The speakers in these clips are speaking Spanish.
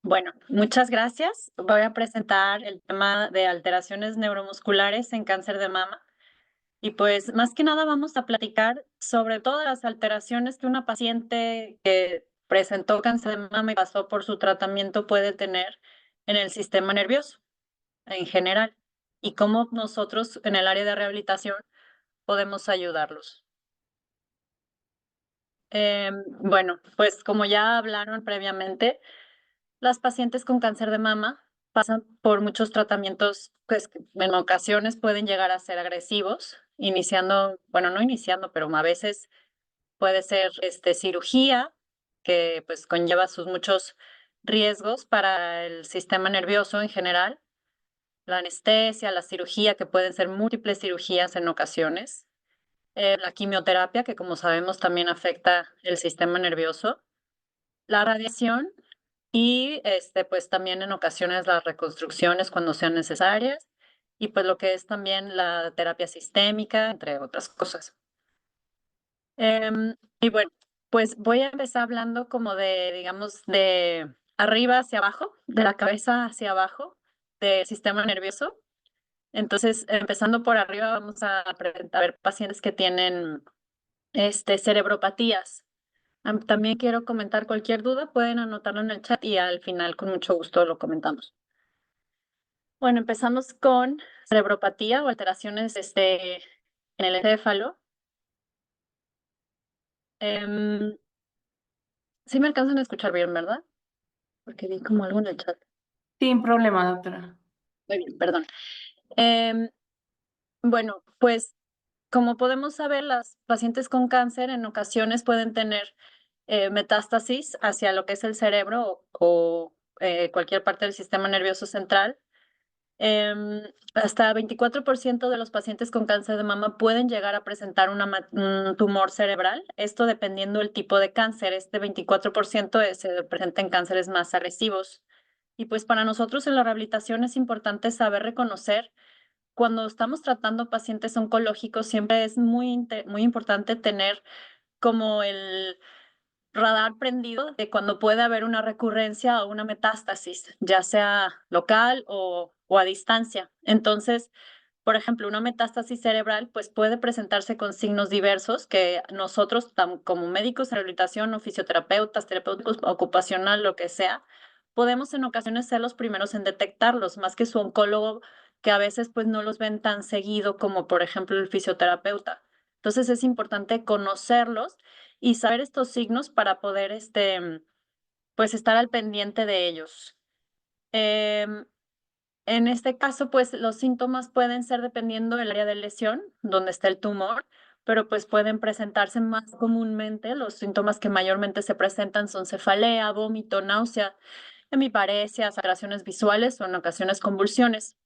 Bueno, muchas gracias. Voy a presentar el tema de alteraciones neuromusculares en cáncer de mama. Y pues más que nada vamos a platicar sobre todas las alteraciones que una paciente que presentó cáncer de mama y pasó por su tratamiento puede tener en el sistema nervioso en general y cómo nosotros en el área de rehabilitación podemos ayudarlos. Bueno, pues como ya hablaron previamente, las pacientes con cáncer de mama pasan por muchos tratamientos, pues, que en ocasiones pueden llegar a ser agresivos, iniciando, bueno, no iniciando, pero a veces puede ser, cirugía, que, pues, conlleva sus muchos riesgos para el sistema nervioso en general, la anestesia, la cirugía, que pueden ser múltiples cirugías en ocasiones, la quimioterapia, que como sabemos también afecta el sistema nervioso, la radiación y, pues, también en ocasiones las reconstrucciones cuando sean necesarias, y, pues, lo que es también la terapia sistémica, entre otras cosas. Y bueno, pues, voy a empezar hablando como de, digamos, de arriba hacia abajo, de la cabeza hacia abajo, del sistema nervioso. Entonces, empezando por arriba, vamos a ver pacientes que tienen, cerebropatías. También quiero comentar cualquier duda, pueden anotarlo en el chat y al final con mucho gusto lo comentamos. Bueno, empezamos con cerebropatía o alteraciones, en el encéfalo. Em, sí me alcanzan a escuchar bien, ¿verdad? Porque vi como algo en el chat. Sin problema, doctora. Muy bien, perdón. Em, bueno, pues como podemos saber, las pacientes con cáncer en ocasiones pueden tener metástasis hacia lo que es el cerebro o cualquier parte del sistema nervioso central. Hasta 24% de los pacientes con cáncer de mama pueden llegar a presentar un tumor cerebral, esto dependiendo del tipo de cáncer. Este 24% se presenta en cánceres más agresivos. Y pues para nosotros en la rehabilitación es importante saber reconocer cuando estamos tratando pacientes oncológicos, siempre es muy importante tener como el radar prendido de cuando puede haber una recurrencia o una metástasis, ya sea local o a distancia. Entonces, por ejemplo, una metástasis cerebral, pues puede presentarse con signos diversos que nosotros, como médicos de rehabilitación o fisioterapeutas, terapéuticos ocupacional, lo que sea, podemos en ocasiones ser los primeros en detectarlos, más que su oncólogo, que a veces pues no los ven tan seguido como por ejemplo el fisioterapeuta. Entonces es importante conocerlos y saber estos signos para poder, pues, estar al pendiente de ellos. Em, en este caso, pues, los síntomas pueden ser dependiendo del área de lesión, donde está el tumor, pero, pues, pueden presentarse más comúnmente. Los síntomas que mayormente se presentan son cefalea, vómito, náusea, hemiparesia, alteraciones visuales o en ocasiones convulsiones.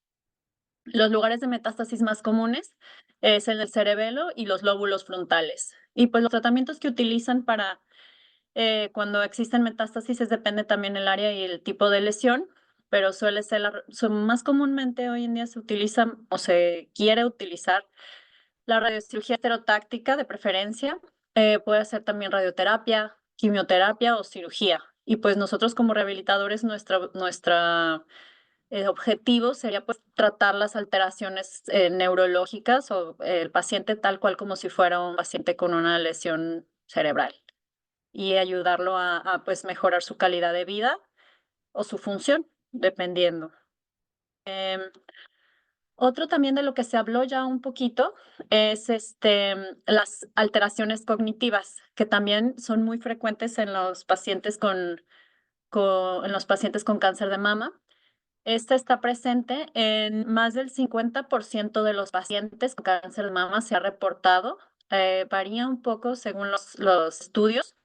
Los lugares de metástasis más comunes es en el cerebelo y los lóbulos frontales. Y, pues, los tratamientos que utilizan para cuando existen metástasis, depende también el área y el tipo de lesión, pero suele ser más comúnmente hoy en día se utiliza o se quiere utilizar la radiocirugía estereotáctica de preferencia, puede ser también radioterapia, quimioterapia o cirugía. Y pues nosotros como rehabilitadores, nuestra objetivo sería pues tratar las alteraciones neurológicas o el paciente tal cual como si fuera un paciente con una lesión cerebral y ayudarlo pues, mejorar su calidad de vida o su función, dependiendo. Em, Otro también de lo que se habló ya un poquito es, las alteraciones cognitivas, que también son muy frecuentes en los pacientes en los pacientes con cáncer de mama. Esta está presente en más del 50% de los pacientes con cáncer de mama, se ha reportado. Varía un poco según los estudios,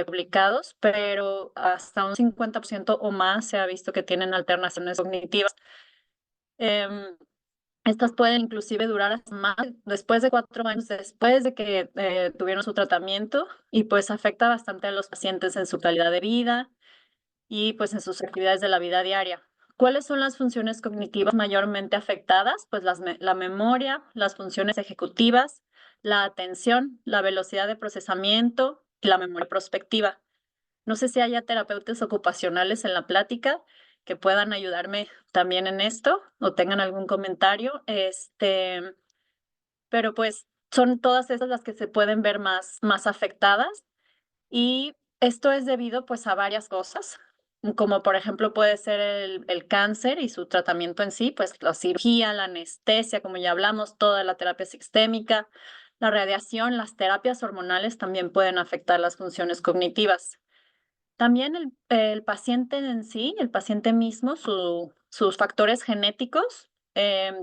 publicados, pero hasta un 50% o más se ha visto que tienen alternaciones cognitivas. Em, Estas pueden inclusive durar hasta más después de 4 años después de que, tuvieron su tratamiento y, pues, afecta bastante a los pacientes en su calidad de vida y, pues, en sus actividades de la vida diaria. ¿Cuáles son las funciones cognitivas mayormente afectadas? Pues, la memoria, las funciones ejecutivas, la atención, la velocidad de procesamiento y la memoria prospectiva. No sé si haya terapeutas ocupacionales en la plática que puedan ayudarme también en esto o tengan algún comentario. Pero pues son todas esas las que se pueden ver más afectadas y esto es debido pues a varias cosas, como por ejemplo puede ser el cáncer y su tratamiento en sí, pues la cirugía, la anestesia, como ya hablamos, toda la terapia sistémica, la radiación, las terapias hormonales también pueden afectar las funciones cognitivas. También el paciente en sí, el paciente mismo, sus factores genéticos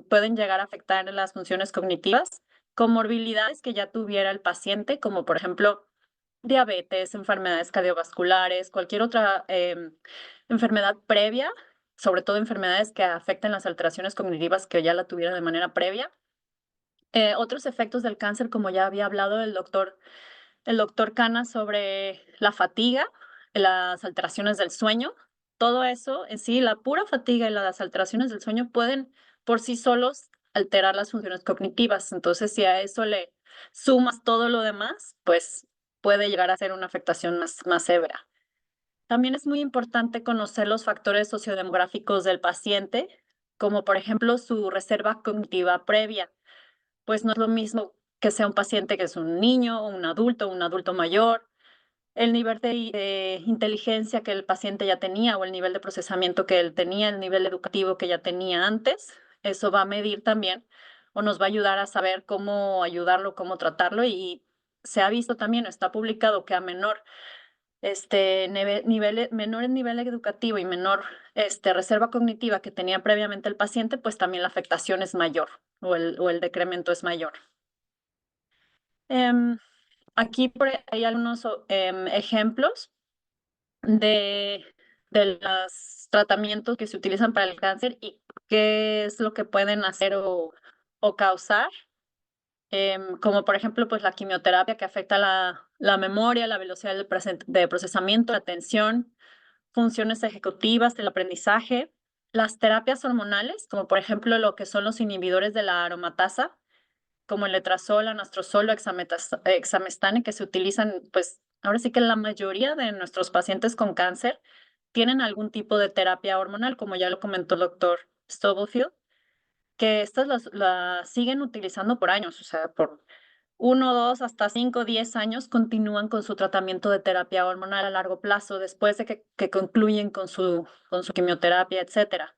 pueden llegar a afectar las funciones cognitivas, comorbilidades que ya tuviera el paciente, como por ejemplo diabetes, enfermedades cardiovasculares, cualquier otra enfermedad previa, sobre todo enfermedades que afecten las alteraciones cognitivas que ya la tuviera de manera previa. Otros efectos del cáncer, como ya había hablado el doctor Cana sobre la fatiga, las alteraciones del sueño, todo eso en sí, la pura fatiga y las alteraciones del sueño pueden por sí solos alterar las funciones cognitivas. Entonces, si a eso le sumas todo lo demás, pues puede llegar a ser una afectación más severa. También es muy importante conocer los factores sociodemográficos del paciente, como por ejemplo su reserva cognitiva previa. Pues no es lo mismo que sea un paciente que es un niño, o un adulto mayor, el nivel de inteligencia que el paciente ya tenía o el nivel de procesamiento que él tenía, el nivel educativo que ya tenía antes, eso va a medir también o nos va a ayudar a saber cómo ayudarlo, cómo tratarlo y se ha visto también, está publicado que a menor menor nivel educativo y menor reserva cognitiva que tenía previamente el paciente, pues también la afectación es mayor o el decremento es mayor. Em, Aquí hay algunos ejemplos de, de los tratamientos que se utilizan para el cáncer y qué es lo que pueden hacer o causar, como por ejemplo pues la quimioterapia que afecta la memoria, la velocidad de procesamiento, la atención, funciones ejecutivas, el aprendizaje, las terapias hormonales, como por ejemplo lo que son los inhibidores de la aromatasa, como el letrozol, anastrozol o examestane, que se utilizan, pues ahora sí que la mayoría de nuestros pacientes con cáncer tienen algún tipo de terapia hormonal, como ya lo comentó el doctor Stubblefield, que estas las siguen utilizando por años, o sea, por 1, 2, hasta 5, 10 años continúan con su tratamiento de terapia hormonal a largo plazo, después de que concluyen con su quimioterapia, etcétera.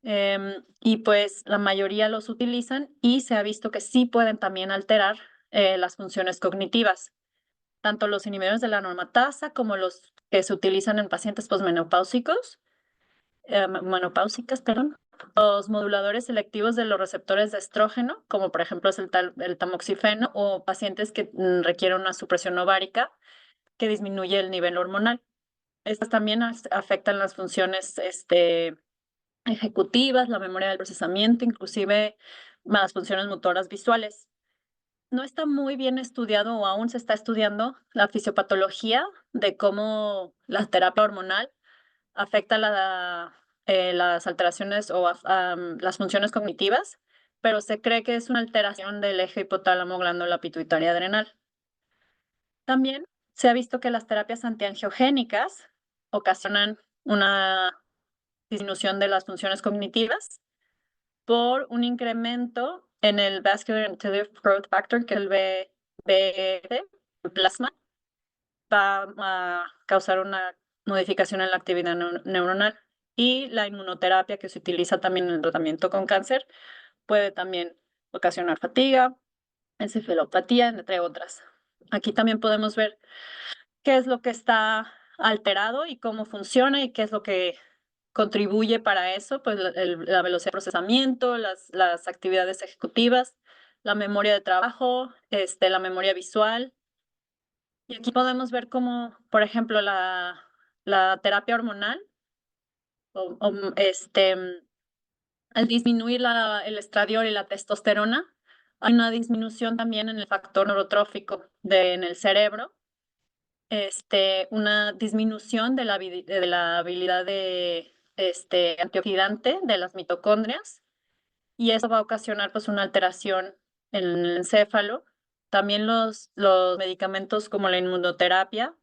Y pues la mayoría los utilizan y se ha visto que sí pueden también alterar las funciones cognitivas, tanto los inhibidores de la aromatasa como los que se utilizan en pacientes posmenopáusicos, menopáusicas, perdón, los moduladores selectivos de los receptores de estrógeno, como por ejemplo es el tamoxifeno, o pacientes que requieren una supresión ovárica que disminuye el nivel hormonal. Estas también afectan las funciones ejecutivas, la memoria del procesamiento, inclusive las funciones motoras visuales. No está muy bien estudiado o aún se está estudiando la fisiopatología de cómo la terapia hormonal afecta las alteraciones o las funciones cognitivas, pero se cree que es una alteración del eje hipotálamo glándula pituitaria adrenal. También se ha visto que las terapias antiangiogénicas ocasionan una disminución de las funciones cognitivas por un incremento en el Vascular Endothelial Growth Factor, que es el VEGF, el plasma, va a causar una modificación en la actividad neuronal. Y la inmunoterapia que se utiliza también en el tratamiento con cáncer puede también ocasionar fatiga, encefalopatía, entre otras. Aquí también podemos ver qué es lo que está alterado y cómo funciona y qué es lo que contribuye para eso, pues la velocidad de procesamiento, las actividades ejecutivas, la memoria de trabajo, la memoria visual. Y aquí podemos ver cómo, por ejemplo, la terapia hormonal, al disminuir el estradiol y la testosterona, hay una disminución también en el factor neurotrófico en el cerebro, una disminución de la habilidad antioxidante de las mitocondrias y eso va a ocasionar pues una alteración en el encéfalo. También los medicamentos como la inmunoterapia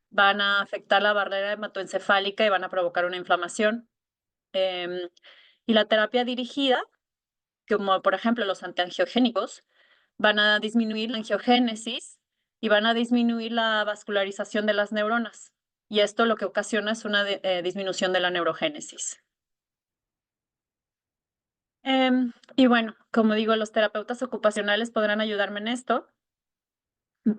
van a afectar la barrera hematoencefálica y van a provocar una inflamación. Y la terapia dirigida, como por ejemplo los antiangiogénicos, van a disminuir la angiogénesis y van a disminuir la vascularización de las neuronas. Y esto lo que ocasiona es una disminución de la neurogénesis. Y bueno, como digo, los terapeutas ocupacionales podrán ayudarme en esto,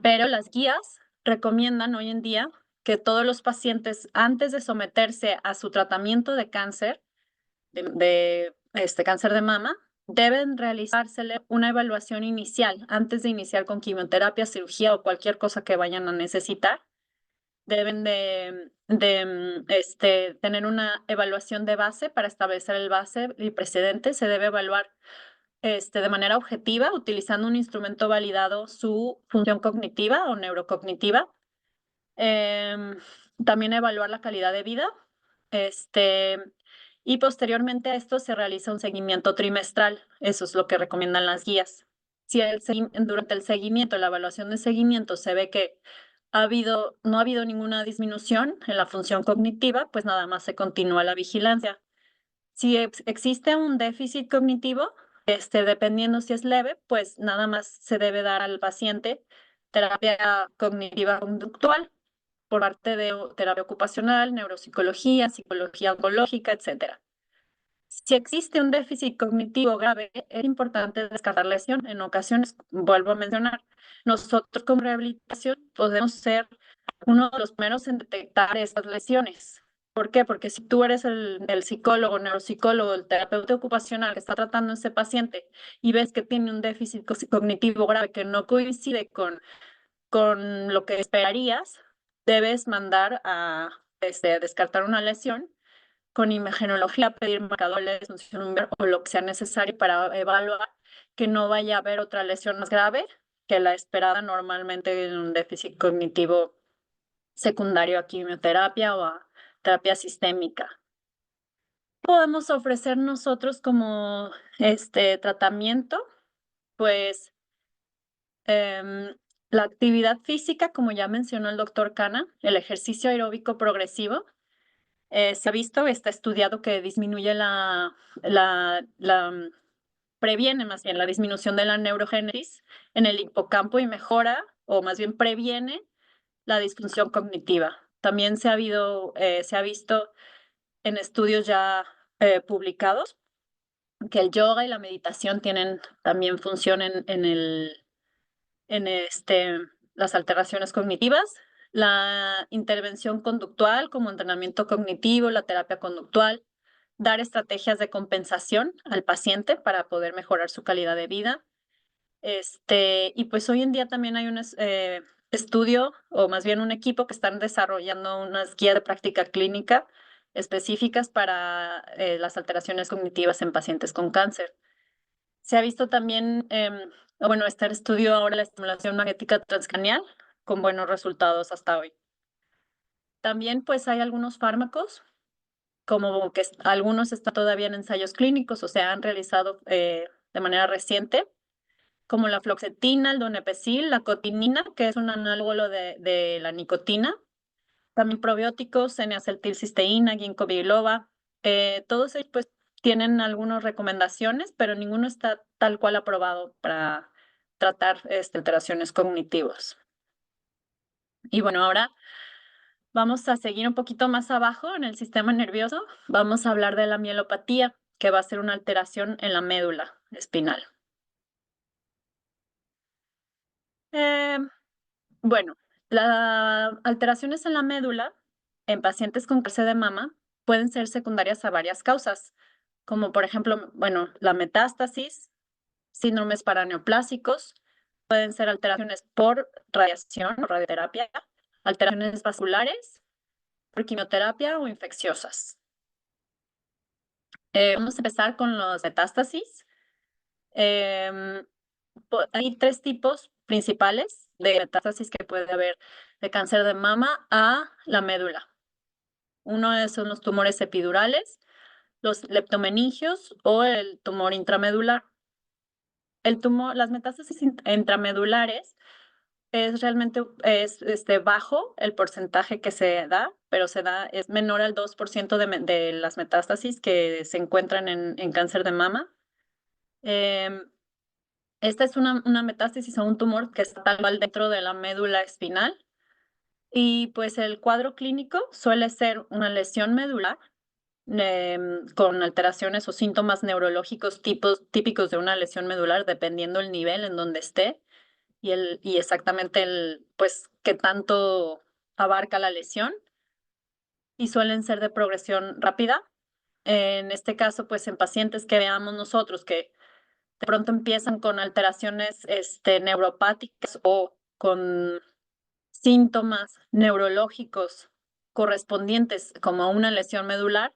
pero las guías recomiendan hoy en día que todos los pacientes, antes de someterse a su tratamiento de cáncer, cáncer de mama, deben realizársele una evaluación inicial antes de iniciar con quimioterapia, cirugía o cualquier cosa que vayan a necesitar. Deben de tener una evaluación de base para establecer el base y precedente. Se debe evaluar de manera objetiva, utilizando un instrumento validado su función cognitiva o neurocognitiva. También evaluar la calidad de vida. Y posteriormente a esto se realiza un seguimiento trimestral. Eso es lo que recomiendan las guías. Si durante el seguimiento, la evaluación de seguimiento, se ve que no ha habido ninguna disminución en la función cognitiva, pues nada más se continúa la vigilancia. Si existe un déficit cognitivo, dependiendo si es leve, pues nada más se debe dar al paciente terapia cognitiva conductual por parte de terapia ocupacional, neuropsicología, psicología oncológica, etcétera. Si existe un déficit cognitivo grave, es importante descartar lesión. En ocasiones, vuelvo a mencionar, nosotros como rehabilitación podemos ser uno de los primeros en detectar estas lesiones. ¿Por qué? Porque si tú eres el psicólogo, neuropsicólogo, el terapeuta ocupacional que está tratando a ese paciente y ves que tiene un déficit cognitivo grave que no coincide con lo que esperarías, debes mandar a descartar una lesión con imagenología, pedir marcadores, función o lo que sea necesario para evaluar que no vaya a haber otra lesión más grave que la esperada normalmente en un déficit cognitivo secundario a quimioterapia o a terapia sistémica. Podemos ofrecer nosotros como tratamiento, pues la actividad física, como ya mencionó el doctor Cana, el ejercicio aeróbico progresivo, se ha visto, está estudiado que disminuye previene más bien la disminución de la neurogénesis en el hipocampo y mejora, o más bien previene, la disfunción cognitiva. También se ha visto en estudios ya publicados que el yoga y la meditación tienen también función en las alteraciones cognitivas. La intervención conductual como entrenamiento cognitivo, la terapia conductual, dar estrategias de compensación al paciente para poder mejorar su calidad de vida. Y pues hoy en día también hay un estudio, o más bien un equipo que están desarrollando unas guías de práctica clínica específicas para las alteraciones cognitivas en pacientes con cáncer. Se ha visto también, bueno, está el estudio ahora la estimulación magnética transcranial con buenos resultados hasta hoy. También pues hay algunos fármacos, como que algunos están todavía en ensayos clínicos o se han realizado de manera reciente, como la fluoxetina, el donepezil, la cotinina, que es un análogo de la nicotina, también probióticos, N-acetilcisteína, ginkgo biloba, todos ellos pues tienen algunas recomendaciones, pero ninguno está tal cual aprobado para tratar alteraciones cognitivas. Y bueno, ahora vamos a seguir un poquito más abajo en el sistema nervioso. Vamos a hablar de la mielopatía, que va a ser una alteración en la médula espinal. Bueno, las alteraciones en la médula en pacientes con cáncer de mama pueden ser secundarias a varias causas, como por ejemplo, bueno, la metástasis, síndromes paraneoplásicos, pueden ser alteraciones por radiación o radioterapia, alteraciones vasculares, por quimioterapia o infecciosas. Vamos a empezar con las metástasis. Hay tres tipos principales de metástasis que puede haber de cáncer de mama a la médula. Uno son los tumores epidurales, los leptomeningios o el tumor intramedular. Las metástasis intramedulares es realmente bajo el porcentaje que se da, pero es menor al 2% de las metástasis que se encuentran en cáncer de mama. Esta es una metástasis o un tumor que está tal cual dentro de la médula espinal y pues el cuadro clínico suele ser una lesión medular con alteraciones o síntomas neurológicos típicos de una lesión medular, dependiendo el nivel en donde esté y exactamente pues, qué tanto abarca la lesión, y suelen ser de progresión rápida. En este caso, pues en pacientes que veamos nosotros que de pronto empiezan con alteraciones neuropáticas o con síntomas neurológicos correspondientes como a una lesión medular,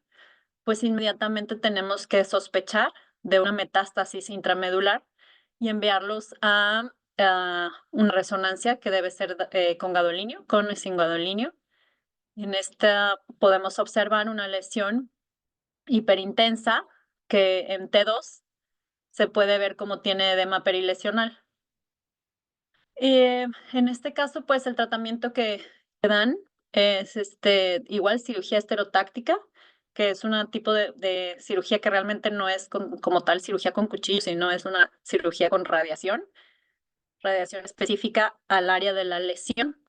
pues inmediatamente tenemos que sospechar de una metástasis intramedular y enviarlos a una resonancia que debe ser con gadolinio, con y sin gadolinio. En esta podemos observar una lesión hiperintensa que en T2 se puede ver como tiene edema perilesional. En este caso, pues el tratamiento que dan es igual cirugía esterotáctica, que es un tipo de cirugía que realmente no es como tal cirugía con cuchillo, sino es una cirugía con radiación específica al área de la lesión.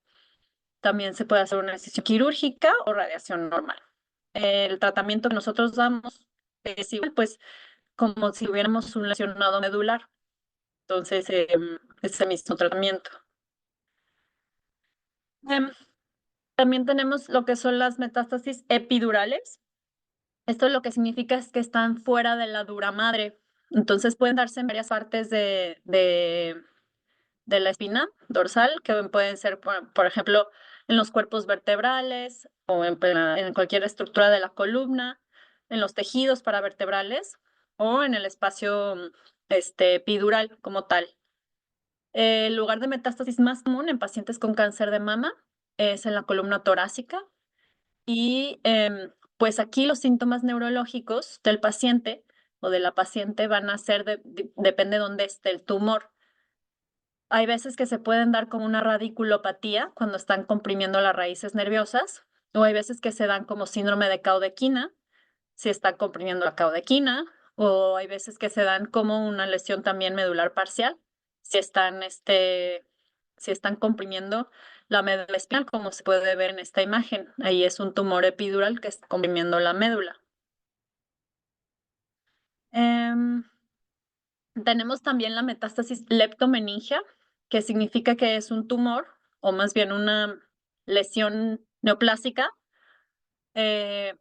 También se puede hacer una incisión quirúrgica o radiación normal. El tratamiento que nosotros damos es igual, pues como si hubiéramos un lesionado medular. Entonces, es el mismo tratamiento. Em, También tenemos lo que son las metástasis epidurales. Esto lo que significa es que están fuera de la dura madre. Entonces pueden darse en varias partes de la espina dorsal, que pueden ser, por ejemplo, en los cuerpos vertebrales o en cualquier estructura de la columna, en los tejidos paravertebrales o en el espacio epidural como tal. El lugar de metástasis más común en pacientes con cáncer de mama es en la columna torácica y pues aquí los síntomas neurológicos del paciente o de la paciente van a ser, depende de dónde esté el tumor. Hay veces que se pueden dar como una radiculopatía cuando están comprimiendo las raíces nerviosas, o hay veces que se dan como síndrome de caudequina, si están comprimiendo la caudequina, o hay veces que se dan como una lesión también medular parcial, si están comprimiendo la médula espinal, como se puede ver en esta imagen. Ahí es un tumor epidural que está comprimiendo la médula. Tenemos también la metástasis leptomeningia, que significa que es un tumor, o más bien una lesión neoplásica, que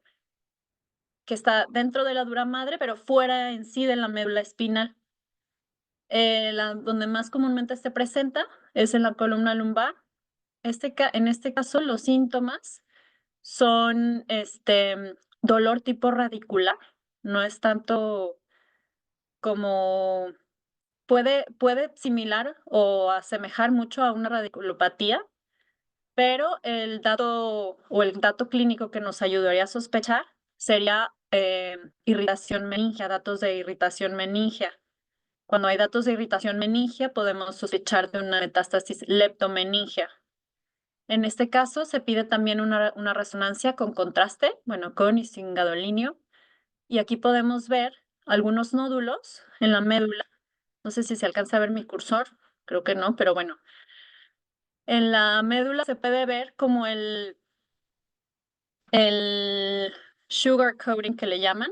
está dentro de la dura madre, pero fuera en sí de la médula espinal. Donde más comúnmente se presenta es en la columna lumbar. En este caso, los síntomas son dolor tipo radicular, no es tanto como puede similar o asemejar mucho a una radiculopatía, pero el dato clínico que nos ayudaría a sospechar sería irritación meningia, datos de irritación meningia. Cuando hay datos de irritación meningia, podemos sospechar de una metástasis leptomeningia. En este caso, se pide también una resonancia con contraste, bueno, con y sin gadolinio, y aquí podemos ver algunos nódulos en la médula. No sé si se alcanza a ver mi cursor, creo que no, pero bueno. En la médula se puede ver como el sugar coating que le llaman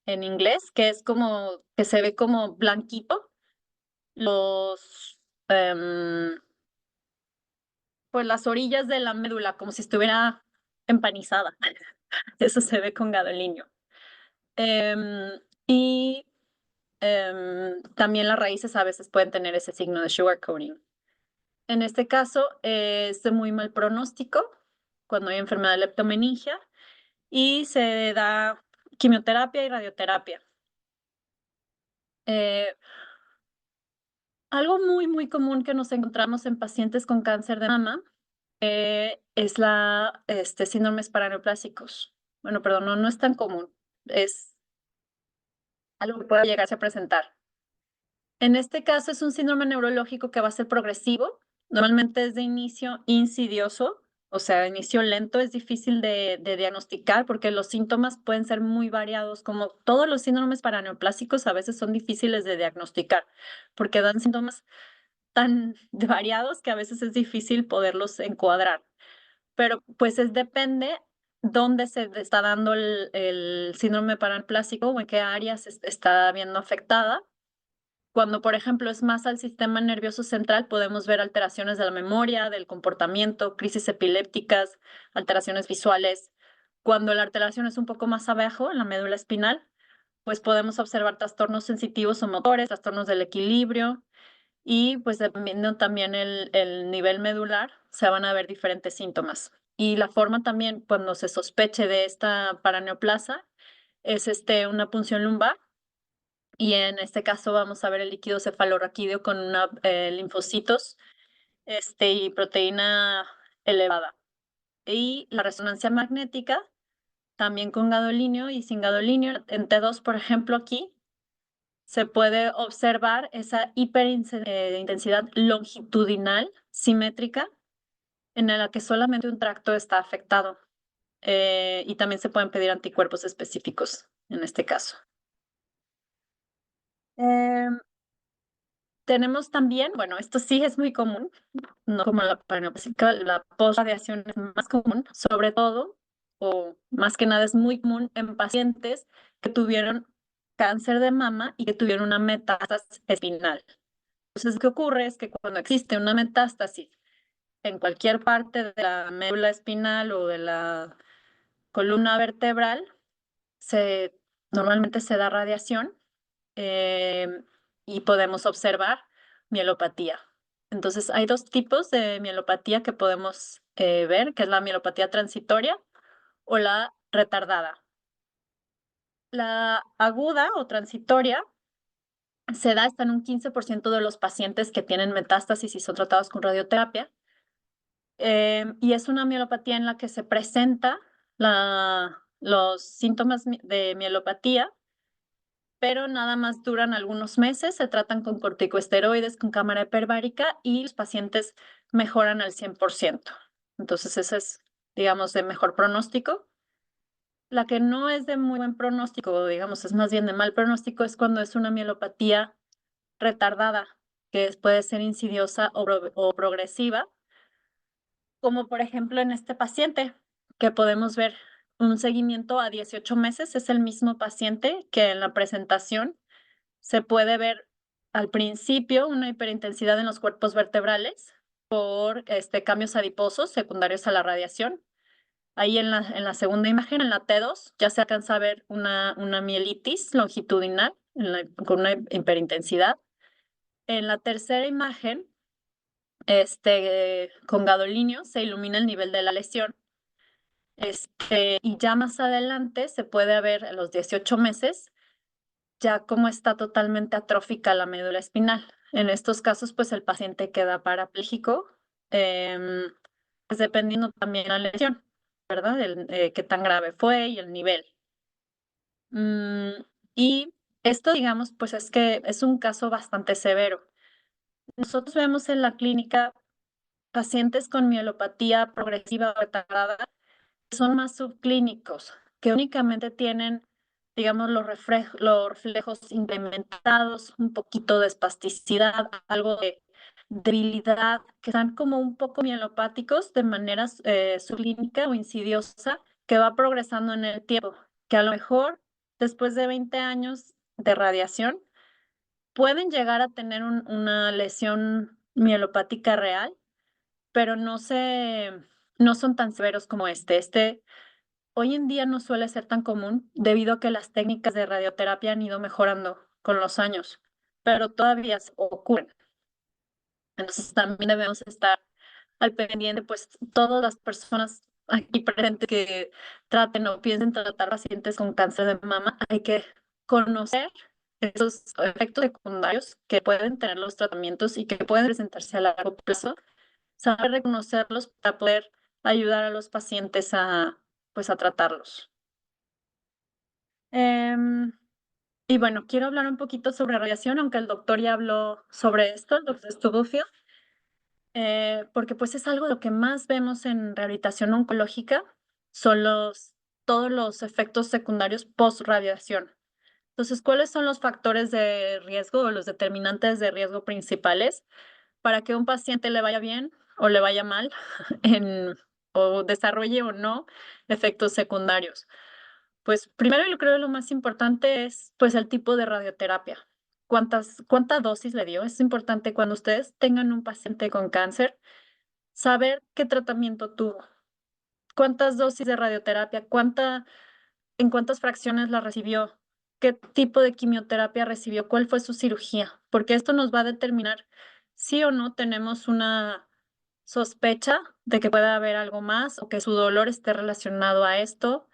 en inglés, que es como que se ve como blanquito. Em, pues las orillas de la médula, como si estuviera empanizada. Eso se ve con gadolinio. Y también las raíces a veces pueden tener ese signo de sugar coating. En este caso es de muy mal pronóstico cuando hay enfermedad de leptomeningia y se da quimioterapia y radioterapia. Algo muy común que nos encontramos en pacientes con cáncer de mama es la síndromes paraneoplásicos. Bueno, perdón, no es tan común. Es algo que puede llegarse a presentar. En este caso es un síndrome neurológico que va a ser progresivo Normalmente es de inicio insidioso, o sea, de inicio lento, es difícil de diagnosticar porque los síntomas pueden ser muy variados, como todos los síndromes paraneoplásicos a veces son difíciles de diagnosticar, porque dan síntomas tan variados que a veces es difícil poderlos encuadrar. Pero, pues, depende dónde se está dando el síndrome paraneoplásico o en qué área se está viendo afectada. Cuando, por ejemplo, es más al sistema nervioso central, podemos ver alteraciones de la memoria, del comportamiento, crisis epilépticas, alteraciones visuales. Cuando la alteración es un poco más abajo, en la médula espinal, pues podemos observar trastornos sensitivos o motores, trastornos del equilibrio y, pues, dependiendo también el nivel medular, se van a ver diferentes síntomas. Y la forma también, cuando se sospeche de esta paraneoplasia, es, una punción lumbar, y en este caso vamos a ver el líquido cefalorraquídeo con linfocitos, y proteína elevada. Y la resonancia magnética, también con gadolinio y sin gadolinio. En T2, por ejemplo, aquí se puede observar esa intensidad longitudinal simétrica en la que solamente un tracto está afectado. Y también se pueden pedir anticuerpos específicos en este caso. Em, Tenemos también, bueno, esto sí es muy común, no como la paraneuropática, la posradiación es más común, sobre todo, o más que nada es muy común en pacientes que tuvieron cáncer de mama y que tuvieron una metástasis espinal. Entonces, ¿qué ocurre? Es que cuando existe una metástasis en cualquier parte de la médula espinal o de la columna vertebral, se, normalmente se da radiación y podemos observar mielopatía. Entonces, hay dos tipos de mielopatía que podemos ver, que es la mielopatía transitoria o la retardada. La aguda o transitoria se da hasta en un 15% de los pacientes que tienen metástasis y son tratados con radioterapia. Y es una mielopatía en la que se presenta los síntomas de mielopatía, pero nada más duran algunos meses, se tratan con corticosteroides, con cámara hiperbárica y los pacientes mejoran al 100%. Entonces, ese es, digamos, de mejor pronóstico. La que no es de muy buen pronóstico, digamos, es más bien de mal pronóstico, es cuando es una mielopatía retardada, que puede ser insidiosa o progresiva, como por ejemplo en este paciente, que podemos ver un seguimiento a 18 meses, es el mismo paciente que en la presentación se puede ver al principio una hiperintensidad en los cuerpos vertebrales por cambios adiposos secundarios a la radiación. Ahí en la segunda imagen, en la T2, ya se alcanza a ver una mielitis longitudinal con una hiperintensidad. En la tercera imagen, con gadolinio, se ilumina el nivel de la lesión. Y ya más adelante se puede ver a los 18 meses ya como está totalmente atrófica la médula espinal. En estos casos, pues el paciente queda parapléjico, pues dependiendo también la lesión, ¿verdad? Qué tan grave fue y el nivel. Y esto, digamos, pues es que es un caso bastante severo. Nosotros vemos en la clínica pacientes con mielopatía progresiva o retardada son más subclínicos, que únicamente tienen, digamos, los reflejos incrementados, un poquito de espasticidad, algo de debilidad, que están como un poco mielopáticos de manera subclínica o insidiosa, que va progresando en el tiempo, que a lo mejor después de 20 años de radiación pueden llegar a tener una lesión mielopática real, pero no son tan severos como este. Hoy en día no suele ser tan común debido a que las técnicas de radioterapia han ido mejorando con los años, pero todavía ocurren. Entonces también debemos estar al pendiente, pues todas las personas aquí presentes que traten o piensen tratar pacientes con cáncer de mama, hay que conocer esos efectos secundarios que pueden tener los tratamientos y que pueden presentarse a largo plazo, saber reconocerlos para poder ayudar a los pacientes pues, a tratarlos. Em, y bueno, quiero hablar un poquito sobre radiación, aunque el doctor ya habló sobre esto, el doctor Stubblefield. porque pues es algo de lo que más vemos en rehabilitación oncológica, son todos los efectos secundarios post-radiación. Entonces, ¿cuáles son los factores de riesgo o los determinantes de riesgo principales para que un paciente le vaya bien o le vaya mal en, o desarrolle o no efectos secundarios? Pues primero yo creo lo más importante es pues el tipo de radioterapia. ¿Cuánta dosis le dio? Es importante cuando ustedes tengan un paciente con cáncer, saber qué tratamiento tuvo, cuántas dosis de radioterapia, en cuántas fracciones la recibió, qué tipo de quimioterapia recibió, cuál fue su cirugía, porque esto nos va a determinar si o no tenemos una sospecha de que pueda haber algo más o que su dolor esté relacionado a esto,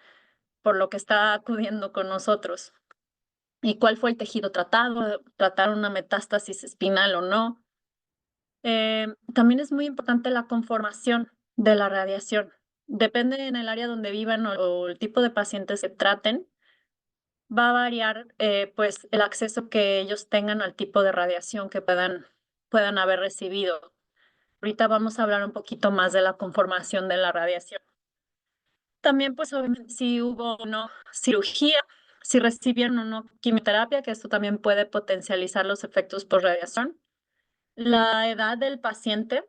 por lo que está acudiendo con nosotros. ¿Y cuál fue el tejido tratado? ¿Trataron una metástasis espinal o no? También es muy importante la conformación de la radiación. Depende en el área donde vivan o el tipo de pacientes que traten, va a variar pues el acceso que ellos tengan al tipo de radiación que puedan haber recibido. Ahorita vamos a hablar un poquito más de la conformación de la radiación. También pues obviamente si hubo o no cirugía, si recibieron o no quimioterapia, que esto también puede potencializar los efectos por radiación. La edad del paciente,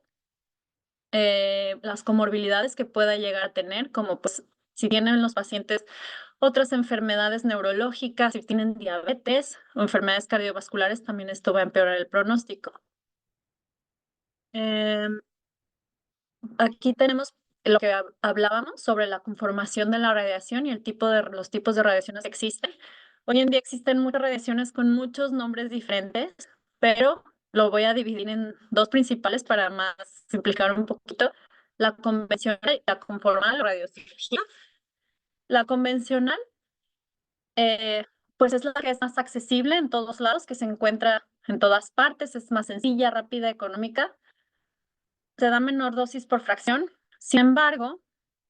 las comorbilidades que pueda llegar a tener, como pues si tienen los pacientes otras enfermedades neurológicas, si tienen diabetes o enfermedades cardiovasculares, también esto va a empeorar el pronóstico. Em, Aquí tenemos lo que hablábamos sobre la conformación de la radiación y los tipos de radiaciones que existen. Hoy en día existen muchas radiaciones con muchos nombres diferentes, pero lo voy a dividir en dos principales para más simplificar un poquito. La convencional y la conformal radiocirugía. La convencional, pues es la que es más accesible en todos lados, que se encuentra en todas partes, es más sencilla, rápida, económica, se da menor dosis por fracción. Sin embargo,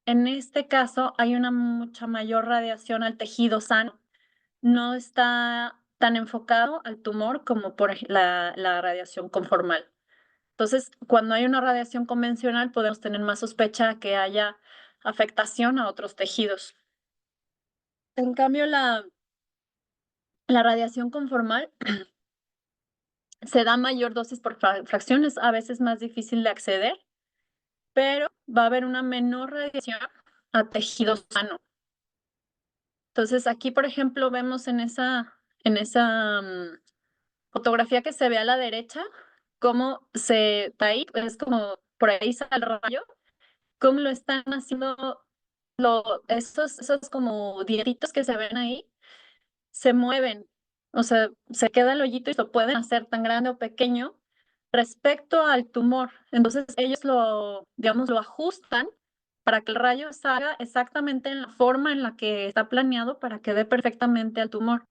en este caso hay una mucha mayor radiación al tejido sano. No está tan enfocado al tumor como la radiación conformal. Entonces, cuando hay una radiación convencional, podemos tener más sospecha que haya afectación a otros tejidos. En cambio, la radiación conformal se da mayor dosis por fracciones, a veces más difícil de acceder, pero va a haber una menor radiación a tejido sano. Entonces, aquí, por ejemplo, vemos en esa fotografía que se ve a la derecha, cómo está ahí, es como por ahí sale el rayo, cómo lo están haciendo, esos como dientitos que se ven ahí, se mueven, o sea, se queda el hoyito y lo pueden hacer tan grande o pequeño respecto al tumor. Entonces ellos digamos, lo ajustan para que el rayo salga exactamente en la forma en la que está planeado para que dé perfectamente al tumor.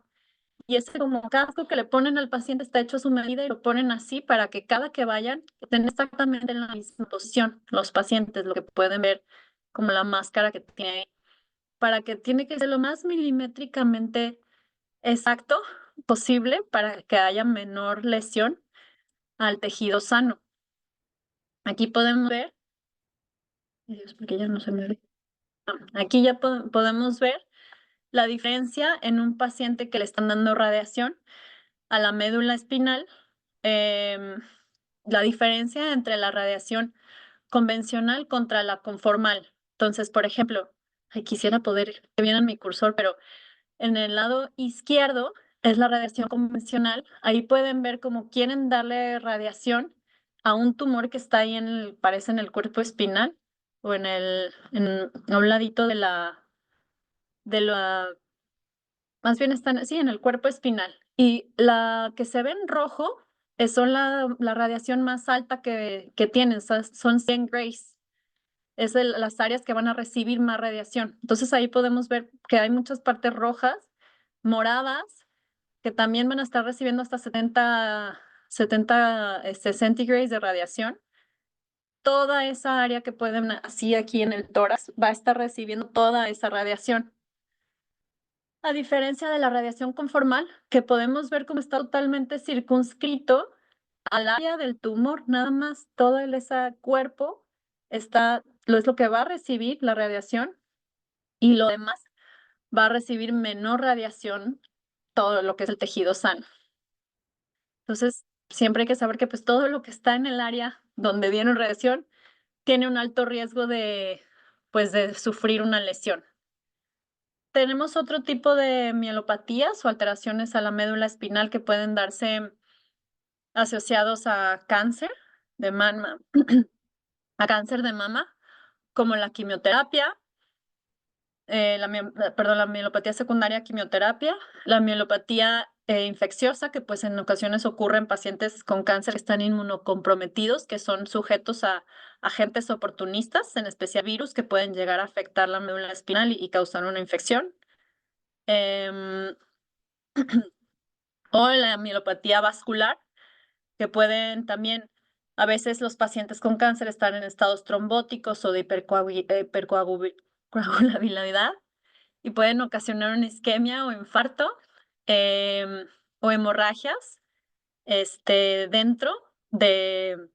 Y ese como casco que le ponen al paciente está hecho a su medida y lo ponen así para que cada que vayan estén exactamente en la misma posición. Los pacientes, lo que pueden ver como la máscara que tiene ahí, para que tiene que ser lo más milimétricamente exacto posible para que haya menor lesión al tejido sano. Aquí podemos ver, ay Dios, porque ya no se me ve. Aquí ya podemos ver la diferencia en un paciente que le están dando radiación a la médula espinal, em, la diferencia entre la radiación convencional contra la conformal. Entonces, por ejemplo, ay, quisiera poder que vieran mi cursor, pero en el lado izquierdo es la radiación convencional. Ahí pueden ver cómo quieren darle radiación a un tumor que está ahí parece en el cuerpo espinal o a un ladito de la, más bien están así en el cuerpo espinal. Y la que se ve en rojo son la radiación más alta que tienen, son 100 grays. Es las áreas que van a recibir más radiación. Entonces ahí podemos ver que hay muchas partes rojas, moradas, que también van a estar recibiendo hasta 70 centígrados de radiación. Toda esa área que pueden, así aquí en el tórax, va a estar recibiendo toda esa radiación. A diferencia de la radiación conformal, que podemos ver cómo está totalmente circunscrito al área del tumor, nada más todo ese cuerpo es lo que va a recibir la radiación y lo demás va a recibir menor radiación, todo lo que es el tejido sano. Entonces, siempre hay que saber que pues todo lo que está en el área donde viene radiación tiene un alto riesgo pues, de sufrir una lesión. Tenemos otro tipo de mielopatías o alteraciones a la médula espinal que pueden darse asociados a cáncer de mama, a cáncer de mama, como la quimioterapia, la mielopatía secundaria a quimioterapia, la mielopatía infecciosa, que pues en ocasiones ocurre en pacientes con cáncer que están inmunocomprometidos, que son sujetos a agentes oportunistas, en especial virus, que pueden llegar a afectar la médula espinal y causar una infección. Em, o la mielopatía vascular, que pueden también, a veces los pacientes con cáncer están en estados trombóticos o de hipercoagulabilidad y pueden ocasionar una isquemia o infarto o hemorragias dentro de,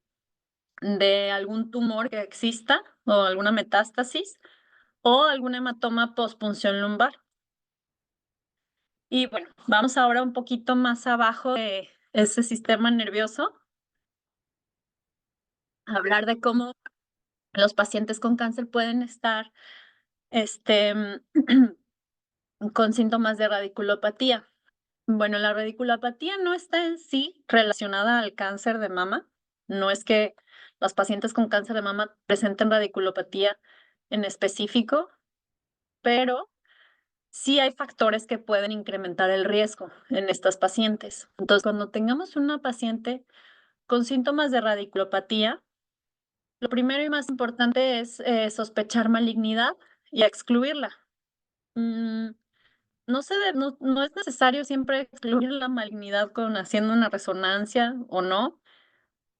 de algún tumor que exista o alguna metástasis o algún hematoma postpunción lumbar. Y bueno, vamos ahora un poquito más abajo de ese sistema nervioso, a hablar de cómo los pacientes con cáncer pueden estar con síntomas de radiculopatía. Bueno, la radiculopatía no está en sí relacionada al cáncer de mama. No es que los pacientes con cáncer de mama presenten radiculopatía en específico, pero sí hay factores que pueden incrementar el riesgo en estas pacientes. Entonces, cuando tengamos una paciente con síntomas de radiculopatía, lo primero y más importante es sospechar malignidad y excluirla. Mm, no es necesario siempre excluir la malignidad con haciendo una resonancia o no.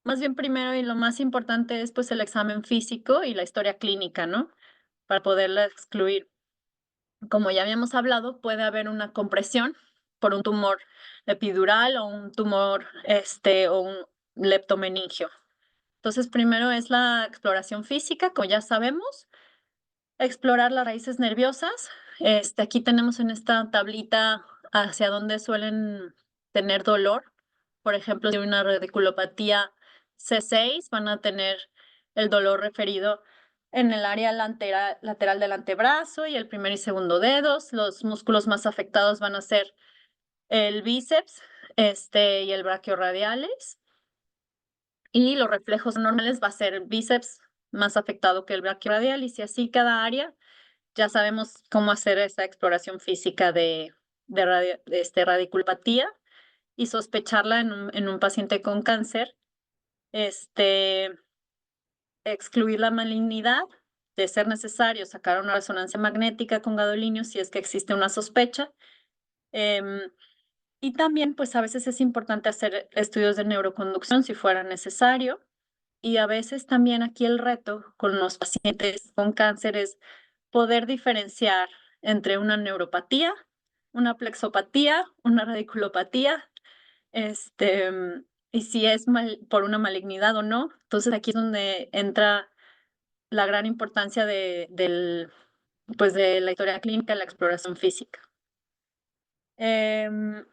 Más bien primero y lo más importante es pues el examen físico y la historia clínica, ¿no? Para poderla excluir. Como ya habíamos hablado, puede haber una compresión por un tumor epidural o un tumor o un leptomeningio. Entonces, primero es la exploración física, como ya sabemos, explorar las raíces nerviosas. Aquí tenemos en esta tablita hacia dónde suelen tener dolor. Por ejemplo, si una radiculopatía C6 van a tener el dolor referido en el área lateral del antebrazo y el primer y segundo dedos. Los músculos más afectados van a ser el bíceps, y el brachioradiales. Y los reflejos normales va a ser el bíceps más afectado que el brachioradial, y si así cada área, ya sabemos cómo hacer esa exploración física de radiculopatía y sospecharla en un paciente con cáncer, excluir la malignidad, de ser necesario sacar una resonancia magnética con gadolinios si es que existe una sospecha. Em, y también, pues a veces es importante hacer estudios de neuroconducción si fuera necesario. Y a veces también aquí el reto con los pacientes con cáncer es poder diferenciar entre una neuropatía, una plexopatía, una radiculopatía, y si es por una malignidad o no. Entonces aquí es donde entra la gran importancia pues de la historia clínica y la exploración física. Em,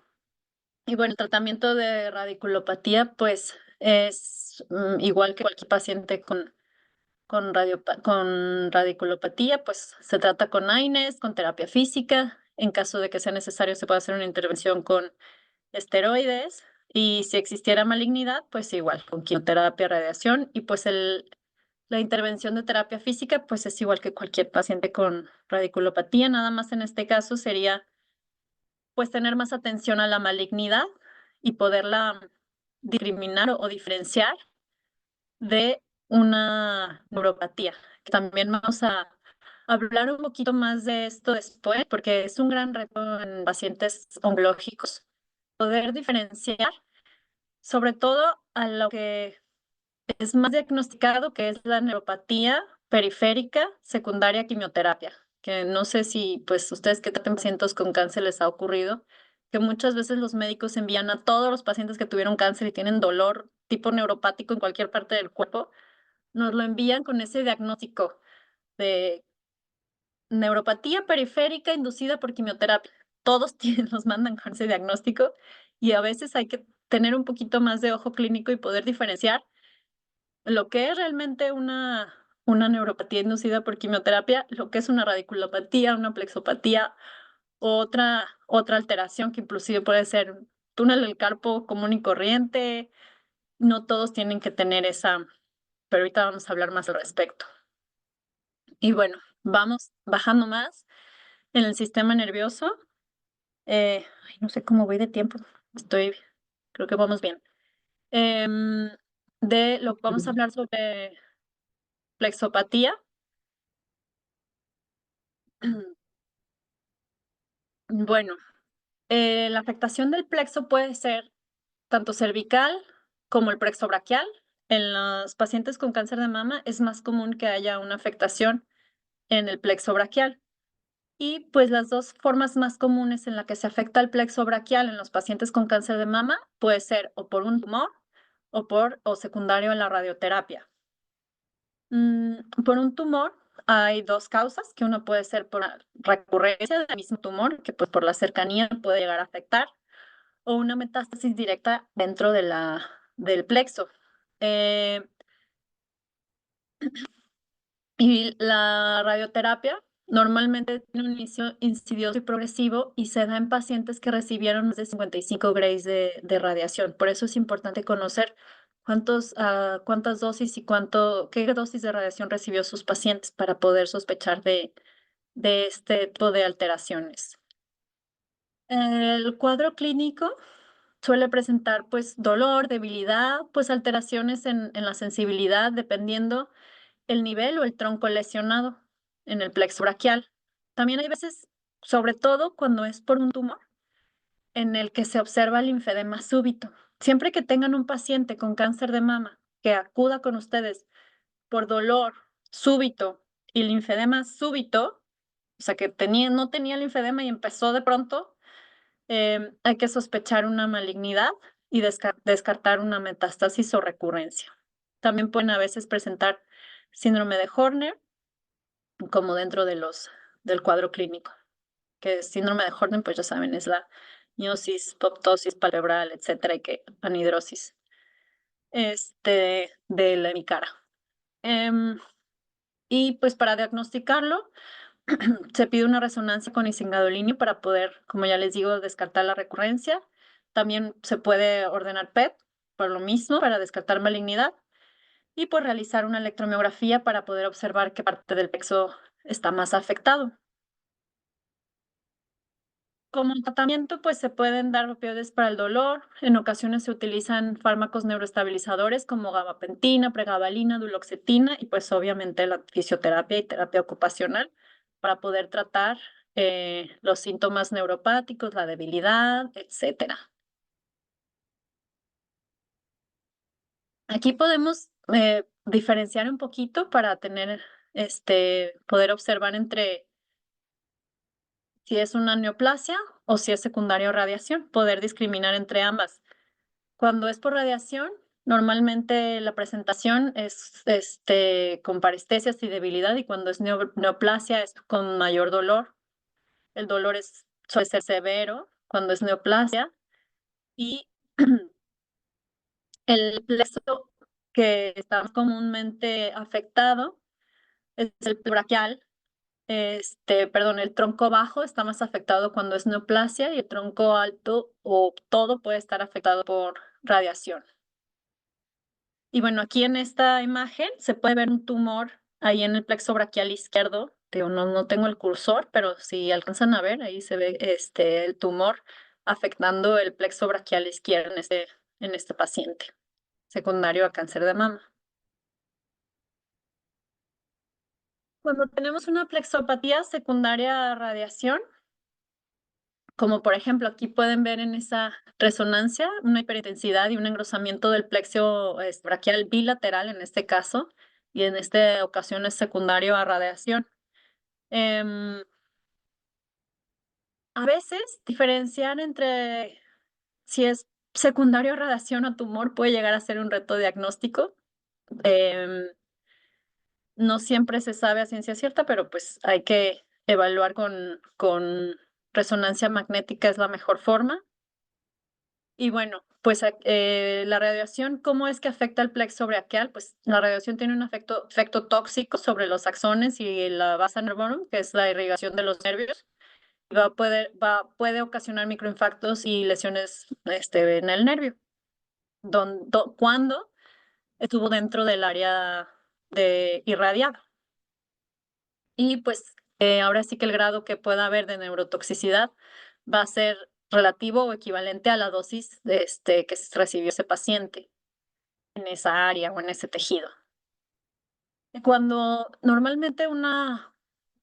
y bueno, el tratamiento de radiculopatía, pues es igual que cualquier paciente con radiculopatía, pues se trata con AINES, con terapia física. En caso de que sea necesario, se puede hacer una intervención con esteroides. Y si existiera malignidad, pues igual, con quimioterapia, radiación. Y pues la intervención de terapia física, pues es igual que cualquier paciente con radiculopatía. Nada más en este caso sería, pues, tener más atención a la malignidad y poderla discriminar o diferenciar de una neuropatía. También vamos a hablar un poquito más de esto después, porque es un gran reto en pacientes oncológicos poder diferenciar, sobre todo a lo que es más diagnosticado, que es la neuropatía periférica secundaria a quimioterapia, que no sé si, pues, ustedes que traten pacientes con cáncer les ha ocurrido, que muchas veces los médicos envían a todos los pacientes que tuvieron cáncer y tienen dolor tipo neuropático en cualquier parte del cuerpo, nos lo envían con ese diagnóstico de neuropatía periférica inducida por quimioterapia. Todos tienen, nos mandan con ese diagnóstico y a veces hay que tener un poquito más de ojo clínico y poder diferenciar lo que es realmente una neuropatía inducida por quimioterapia, lo que es una radiculopatía, una plexopatía, otra alteración que inclusive puede ser túnel del carpo común y corriente. No todos tienen que tener esa, pero ahorita vamos a hablar más al respecto. Y bueno, vamos bajando más en el sistema nervioso. Ay, no sé cómo voy de tiempo. Creo que vamos bien. Vamos a hablar sobre plexopatía. Bueno, la afectación del plexo puede ser tanto cervical como el plexo braquial. En los pacientes con cáncer de mama es más común que haya una afectación en el plexo braquial. Y pues las dos formas más comunes en la que se afecta el plexo braquial en los pacientes con cáncer de mama puede ser o por un tumor o secundario en la radioterapia. Por un tumor hay dos causas, que uno puede ser por la recurrencia del mismo tumor, que pues por la cercanía puede llegar a afectar, o una metástasis directa dentro del plexo. Eh, y la radioterapia normalmente tiene un inicio insidioso y progresivo y se da en pacientes que recibieron más de 55 grays de radiación. Por eso es importante conocer cuántas dosis y qué dosis de radiación recibió sus pacientes para poder sospechar de este tipo de alteraciones. El cuadro clínico suele presentar pues dolor, debilidad, pues alteraciones en la sensibilidad dependiendo el nivel o el tronco lesionado en el plexo braquial. También hay veces, sobre todo cuando es por un tumor, en el que se observa el linfedema súbito. Siempre que tengan un paciente con cáncer de mama que acuda con ustedes por dolor súbito y linfedema súbito, o sea que no tenía linfedema y empezó de pronto, hay que sospechar una malignidad y descartar una metástasis o recurrencia. También pueden a veces presentar síndrome de Horner, como dentro del cuadro clínico, que síndrome de Horner, pues ya saben, es la miosis, apoptosis palpebral, etcétera, y que anhidrosis de la hemicara. Y pues para diagnosticarlo, se pide una resonancia con isingadolinio para poder, como ya les digo, descartar la recurrencia. También se puede ordenar PET por lo mismo, para descartar malignidad. Y pues realizar una electromiografía para poder observar qué parte del plexo está más afectado. Como tratamiento, pues se pueden dar opioides para el dolor. En ocasiones se utilizan fármacos neuroestabilizadores como gabapentina, pregabalina, duloxetina y pues obviamente la fisioterapia y terapia ocupacional para poder tratar los síntomas neuropáticos, la debilidad, etcétera. Aquí podemos diferenciar un poquito para poder observar entre si es una neoplasia o si es secundario a radiación, poder discriminar entre ambas. Cuando es por radiación, normalmente la presentación es con parestesias y debilidad, y cuando es neoplasia es con mayor dolor. El dolor suele ser severo cuando es neoplasia, y el plexo que está más comúnmente afectado es el braquial. El tronco bajo está más afectado cuando es neoplasia y el tronco alto o todo puede estar afectado por radiación. Y bueno, aquí en esta imagen se puede ver un tumor ahí en el plexo braquial izquierdo. No tengo el cursor, pero si alcanzan a ver, ahí se ve el tumor afectando el plexo braquial izquierdo en este paciente, secundario a cáncer de mama. Cuando tenemos una plexopatía secundaria a radiación, como por ejemplo aquí pueden ver en esa resonancia una hiperintensidad y un engrosamiento del plexo braquial bilateral en este caso, y en esta ocasión es secundario a radiación. A veces diferenciar entre si es secundario a radiación o tumor puede llegar a ser un reto diagnóstico. Em, no siempre se sabe a ciencia cierta, pero pues hay que evaluar con resonancia magnética es la mejor forma. Y bueno, pues la radiación, ¿cómo es que afecta al plexo braquial? Pues la radiación tiene un efecto tóxico sobre los axones y la vasa nervorum, que es la irrigación de los nervios. Y puede ocasionar microinfartos y lesiones en el nervio, cuando estuvo dentro del área irradiada. Y pues ahora sí que el grado que pueda haber de neurotoxicidad va a ser relativo o equivalente a la dosis que recibió ese paciente en esa área o en ese tejido. Cuando normalmente una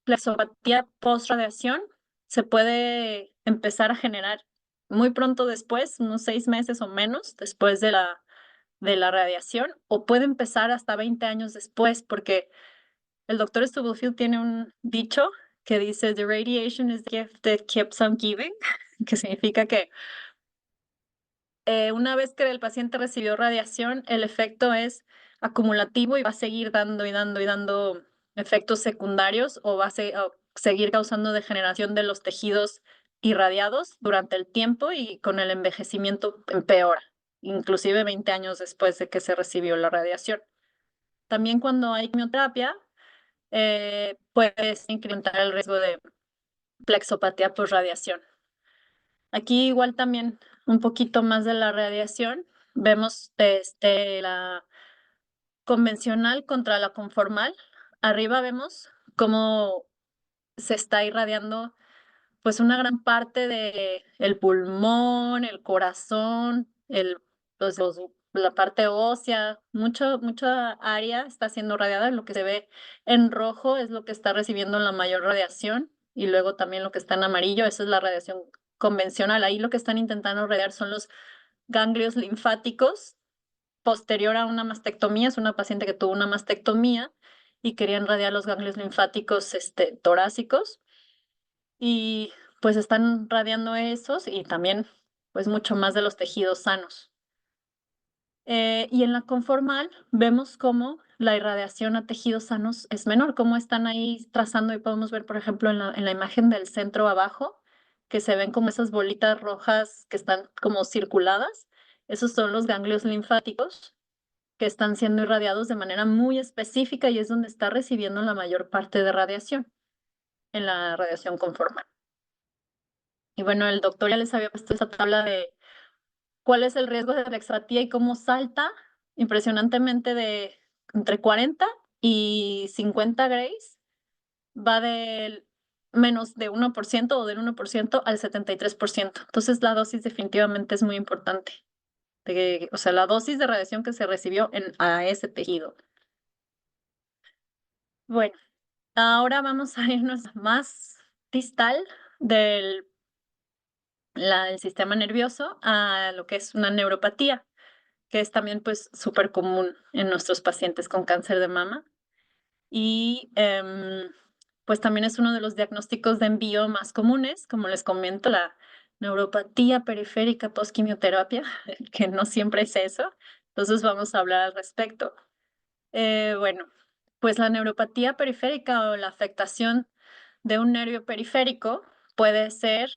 plexopatía post-radiación se puede empezar a generar muy pronto después, unos 6 meses o menos después de la radiación, o puede empezar hasta 20 años después, porque el doctor Stubblefield tiene un dicho que dice: "The radiation is the gift that keeps on giving", que significa que una vez que el paciente recibió radiación, el efecto es acumulativo y va a seguir dando y dando y dando efectos secundarios o va a seguir causando degeneración de los tejidos irradiados durante el tiempo y con el envejecimiento empeora, inclusive 20 años después de que se recibió la radiación. También cuando hay quimioterapia, puedes incrementar el riesgo de plexopatía por radiación. Aquí igual también un poquito más de la radiación. Vemos la convencional contra la conformal. Arriba vemos cómo se está irradiando pues una gran parte de el pulmón, el corazón, la parte ósea, mucha área está siendo radiada. Lo que se ve en rojo es lo que está recibiendo la mayor radiación y luego también lo que está en amarillo, esa es la radiación convencional. Ahí lo que están intentando radiar son los ganglios linfáticos posterior a una mastectomía. Es una paciente que tuvo una mastectomía y querían radiar los ganglios linfáticos torácicos y pues están radiando esos y también pues mucho más de los tejidos sanos. Y en la conformal vemos cómo la irradiación a tejidos sanos es menor, cómo están ahí trazando y podemos ver, por ejemplo, en la imagen del centro abajo, que se ven como esas bolitas rojas que están como circuladas. Esos son los ganglios linfáticos que están siendo irradiados de manera muy específica y es donde está recibiendo la mayor parte de radiación, en la radiación conformal. Y bueno, el doctor ya les había puesto esa tabla de cuál es el riesgo de plexopatía y cómo salta impresionantemente de entre 40 y 50 grays. Va del menos de 1% o del 1% al 73%. Entonces, la dosis definitivamente es muy importante. O sea, la dosis de radiación que se recibió a ese tejido. Bueno, ahora vamos a irnos más distal del el sistema nervioso a lo que es una neuropatía, que es también pues súper común en nuestros pacientes con cáncer de mama. Y pues también es uno de los diagnósticos de envío más comunes, como les comento, la neuropatía periférica post-quimioterapia, que no siempre es eso. Entonces vamos a hablar al respecto. Bueno, pues la neuropatía periférica o la afectación de un nervio periférico puede ser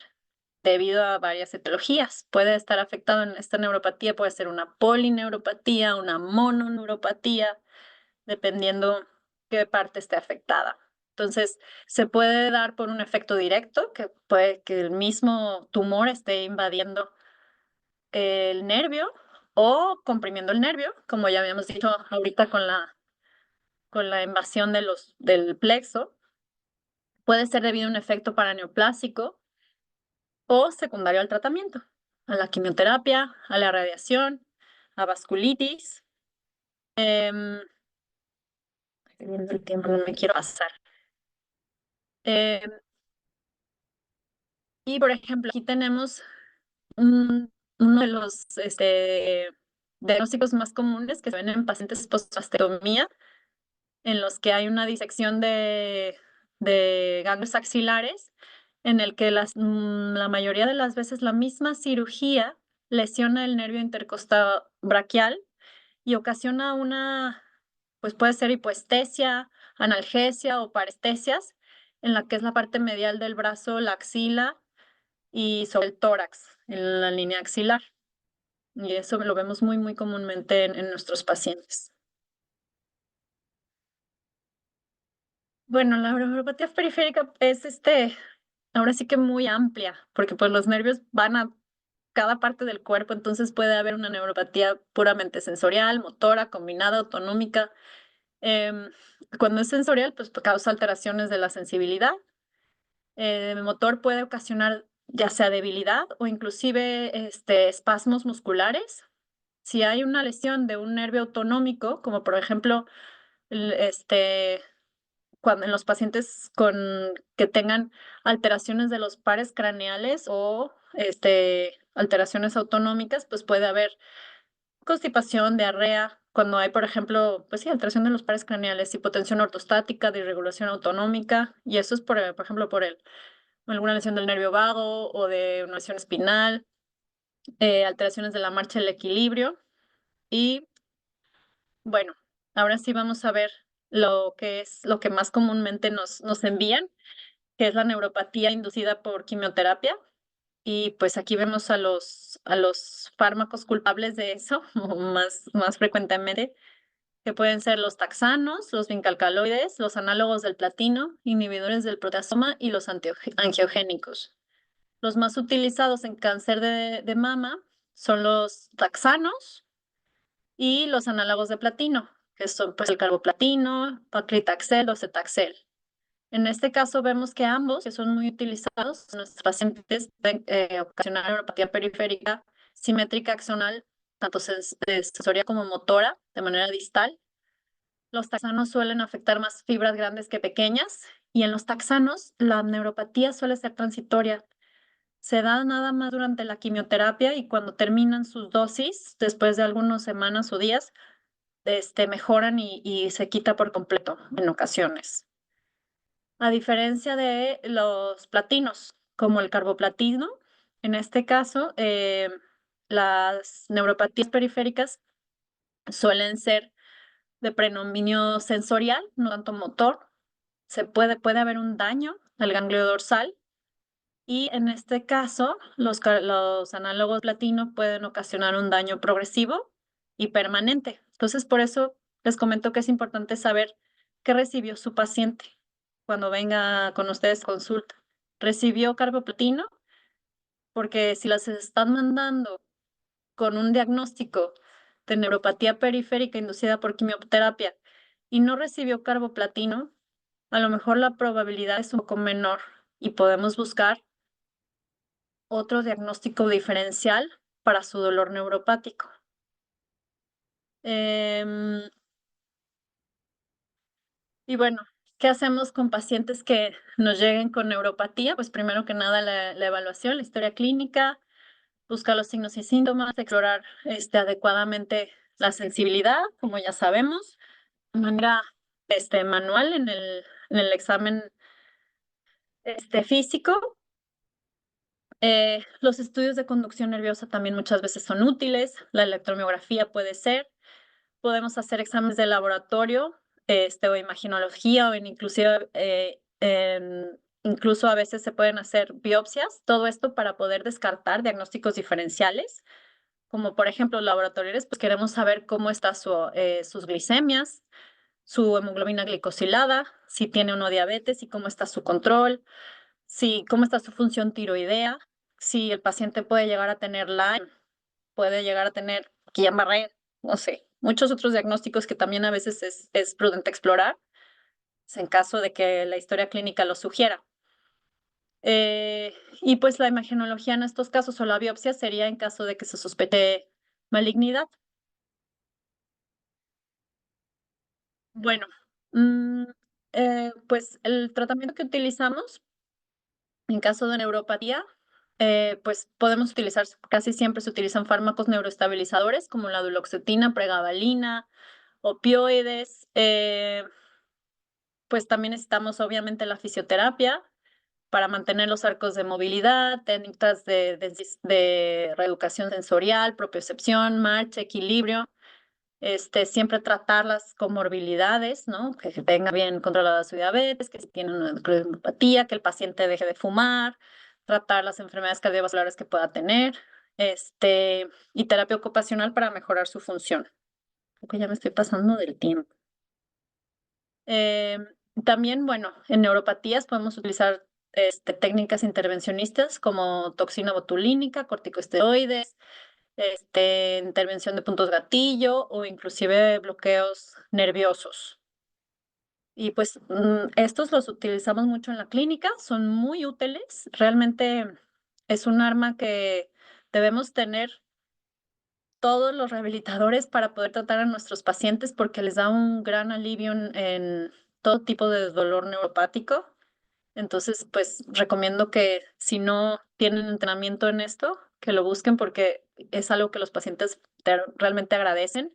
debido a varias etiologías. Puede estar afectado en esta neuropatía, puede ser una polineuropatía, una mononeuropatía, dependiendo qué parte esté afectada. Entonces, se puede dar por un efecto directo, que puede que el mismo tumor esté invadiendo el nervio o comprimiendo el nervio, como ya habíamos dicho ahorita con la invasión del plexo. Puede ser debido a un efecto paraneoplásico o secundario al tratamiento, a la quimioterapia, a la radiación, a vasculitis. Viendo el tiempo, no me quiero pasar. Y por ejemplo, aquí tenemos uno de los diagnósticos más comunes que se ven en pacientes post-mastectomía, en los que hay una disección de ganglios axilares, en el que la mayoría de las veces la misma cirugía lesiona el nervio intercostal braquial y ocasiona pues puede ser hipoestesia, analgesia o parestesias, en la que es la parte medial del brazo, la axila y sobre el tórax, en la línea axilar. Y eso lo vemos muy, muy comúnmente en nuestros pacientes. Bueno, la neuropatía periférica es ahora sí que muy amplia, porque pues los nervios van a cada parte del cuerpo, entonces puede haber una neuropatía puramente sensorial, motora, combinada, autonómica. Em, Cuando es sensorial, pues causa alteraciones de la sensibilidad. El motor puede ocasionar ya sea debilidad o inclusive espasmos musculares. Si hay una lesión de un nervio autonómico, como por ejemplo, el- este, cuando en los pacientes que tengan alteraciones de los pares craneales o alteraciones autonómicas, pues puede haber constipación, diarrea. Cuando hay, por ejemplo, pues sí, alteración de los pares craneales, hipotensión ortostática, disregulación autonómica, y eso es por ejemplo, alguna lesión del nervio vago o de una lesión espinal, alteraciones de la marcha del equilibrio. Y bueno, ahora sí vamos a ver lo que más comúnmente nos envían, que es la neuropatía inducida por quimioterapia. Y pues aquí vemos a los fármacos culpables de eso, más frecuentemente, que pueden ser los taxanos, los vincalcaloides, los análogos del platino, inhibidores del proteasoma y los angiogénicos. Los más utilizados en cáncer de mama son los taxanos y los análogos de platino, que son pues el carboplatino, paclitaxel o cetaxel. En este caso vemos que ambos, que son muy utilizados en nuestros pacientes, pueden ocasionar neuropatía periférica simétrica axonal, tanto sensorial como motora, de manera distal. Los taxanos suelen afectar más fibras grandes que pequeñas y en los taxanos la neuropatía suele ser transitoria. Se da nada más durante la quimioterapia y cuando terminan sus dosis, después de algunas semanas o días, mejoran y se quita por completo en ocasiones. A diferencia de los platinos, como el carboplatino, en este caso, las neuropatías periféricas suelen ser de predominio sensorial, no tanto motor. Puede haber un daño al ganglio dorsal y en este caso los análogos platino pueden ocasionar un daño progresivo y permanente. Entonces, por eso les comento que es importante saber qué recibió su paciente cuando venga con ustedes a consulta. ¿Recibió carboplatino? Porque si las están mandando con un diagnóstico de neuropatía periférica inducida por quimioterapia y no recibió carboplatino, a lo mejor la probabilidad es un poco menor y podemos buscar otro diagnóstico diferencial para su dolor neuropático. Em, y bueno, ¿qué hacemos con pacientes que nos lleguen con neuropatía? Pues primero que nada la evaluación, la historia clínica, buscar los signos y síntomas, explorar adecuadamente la sensibilidad, como ya sabemos, de manera manual en el examen físico. Los estudios de conducción nerviosa también muchas veces son útiles, la electromiografía puede ser, podemos hacer exámenes de laboratorio, o imaginología, inclusive, incluso a veces se pueden hacer biopsias, todo esto para poder descartar diagnósticos diferenciales, como por ejemplo laboratorios, pues queremos saber cómo está sus glicemias, su hemoglobina glicosilada, si tiene o no diabetes y cómo está su control, cómo está su función tiroidea, si el paciente puede llegar a tener Lyme, puede llegar a tener Guillain-Barré, no sé, muchos otros diagnósticos que también a veces es prudente explorar, en caso de que la historia clínica lo sugiera. Y pues la imagenología en estos casos o la biopsia sería en caso de que se sospeche malignidad. Bueno, mm, pues el tratamiento que utilizamos en caso de neuropatía, pues podemos utilizar, casi siempre se utilizan fármacos neuroestabilizadores como la duloxetina, pregabalina, opioides. Pues también necesitamos obviamente la fisioterapia para mantener los arcos de movilidad, técnicas de reeducación sensorial, propiocepción, marcha, equilibrio. Siempre tratar las comorbilidades, ¿no? Que tenga bien controlada su diabetes, que si tiene una cardiopatía, que el paciente deje de fumar, tratar las enfermedades cardiovasculares que pueda tener, y terapia ocupacional para mejorar su función. Creo que ya me estoy pasando del tiempo. Eh, También, bueno, en neuropatías podemos utilizar técnicas intervencionistas como toxina botulínica, corticosteroides, intervención de puntos gatillo o inclusive bloqueos nerviosos. Y pues estos los utilizamos mucho en la clínica, son muy útiles. Realmente es un arma que debemos tener todos los rehabilitadores para poder tratar a nuestros pacientes porque les da un gran alivio en todo tipo de dolor neuropático. Entonces, pues recomiendo que si no tienen entrenamiento en esto, que lo busquen porque es algo que los pacientes realmente agradecen,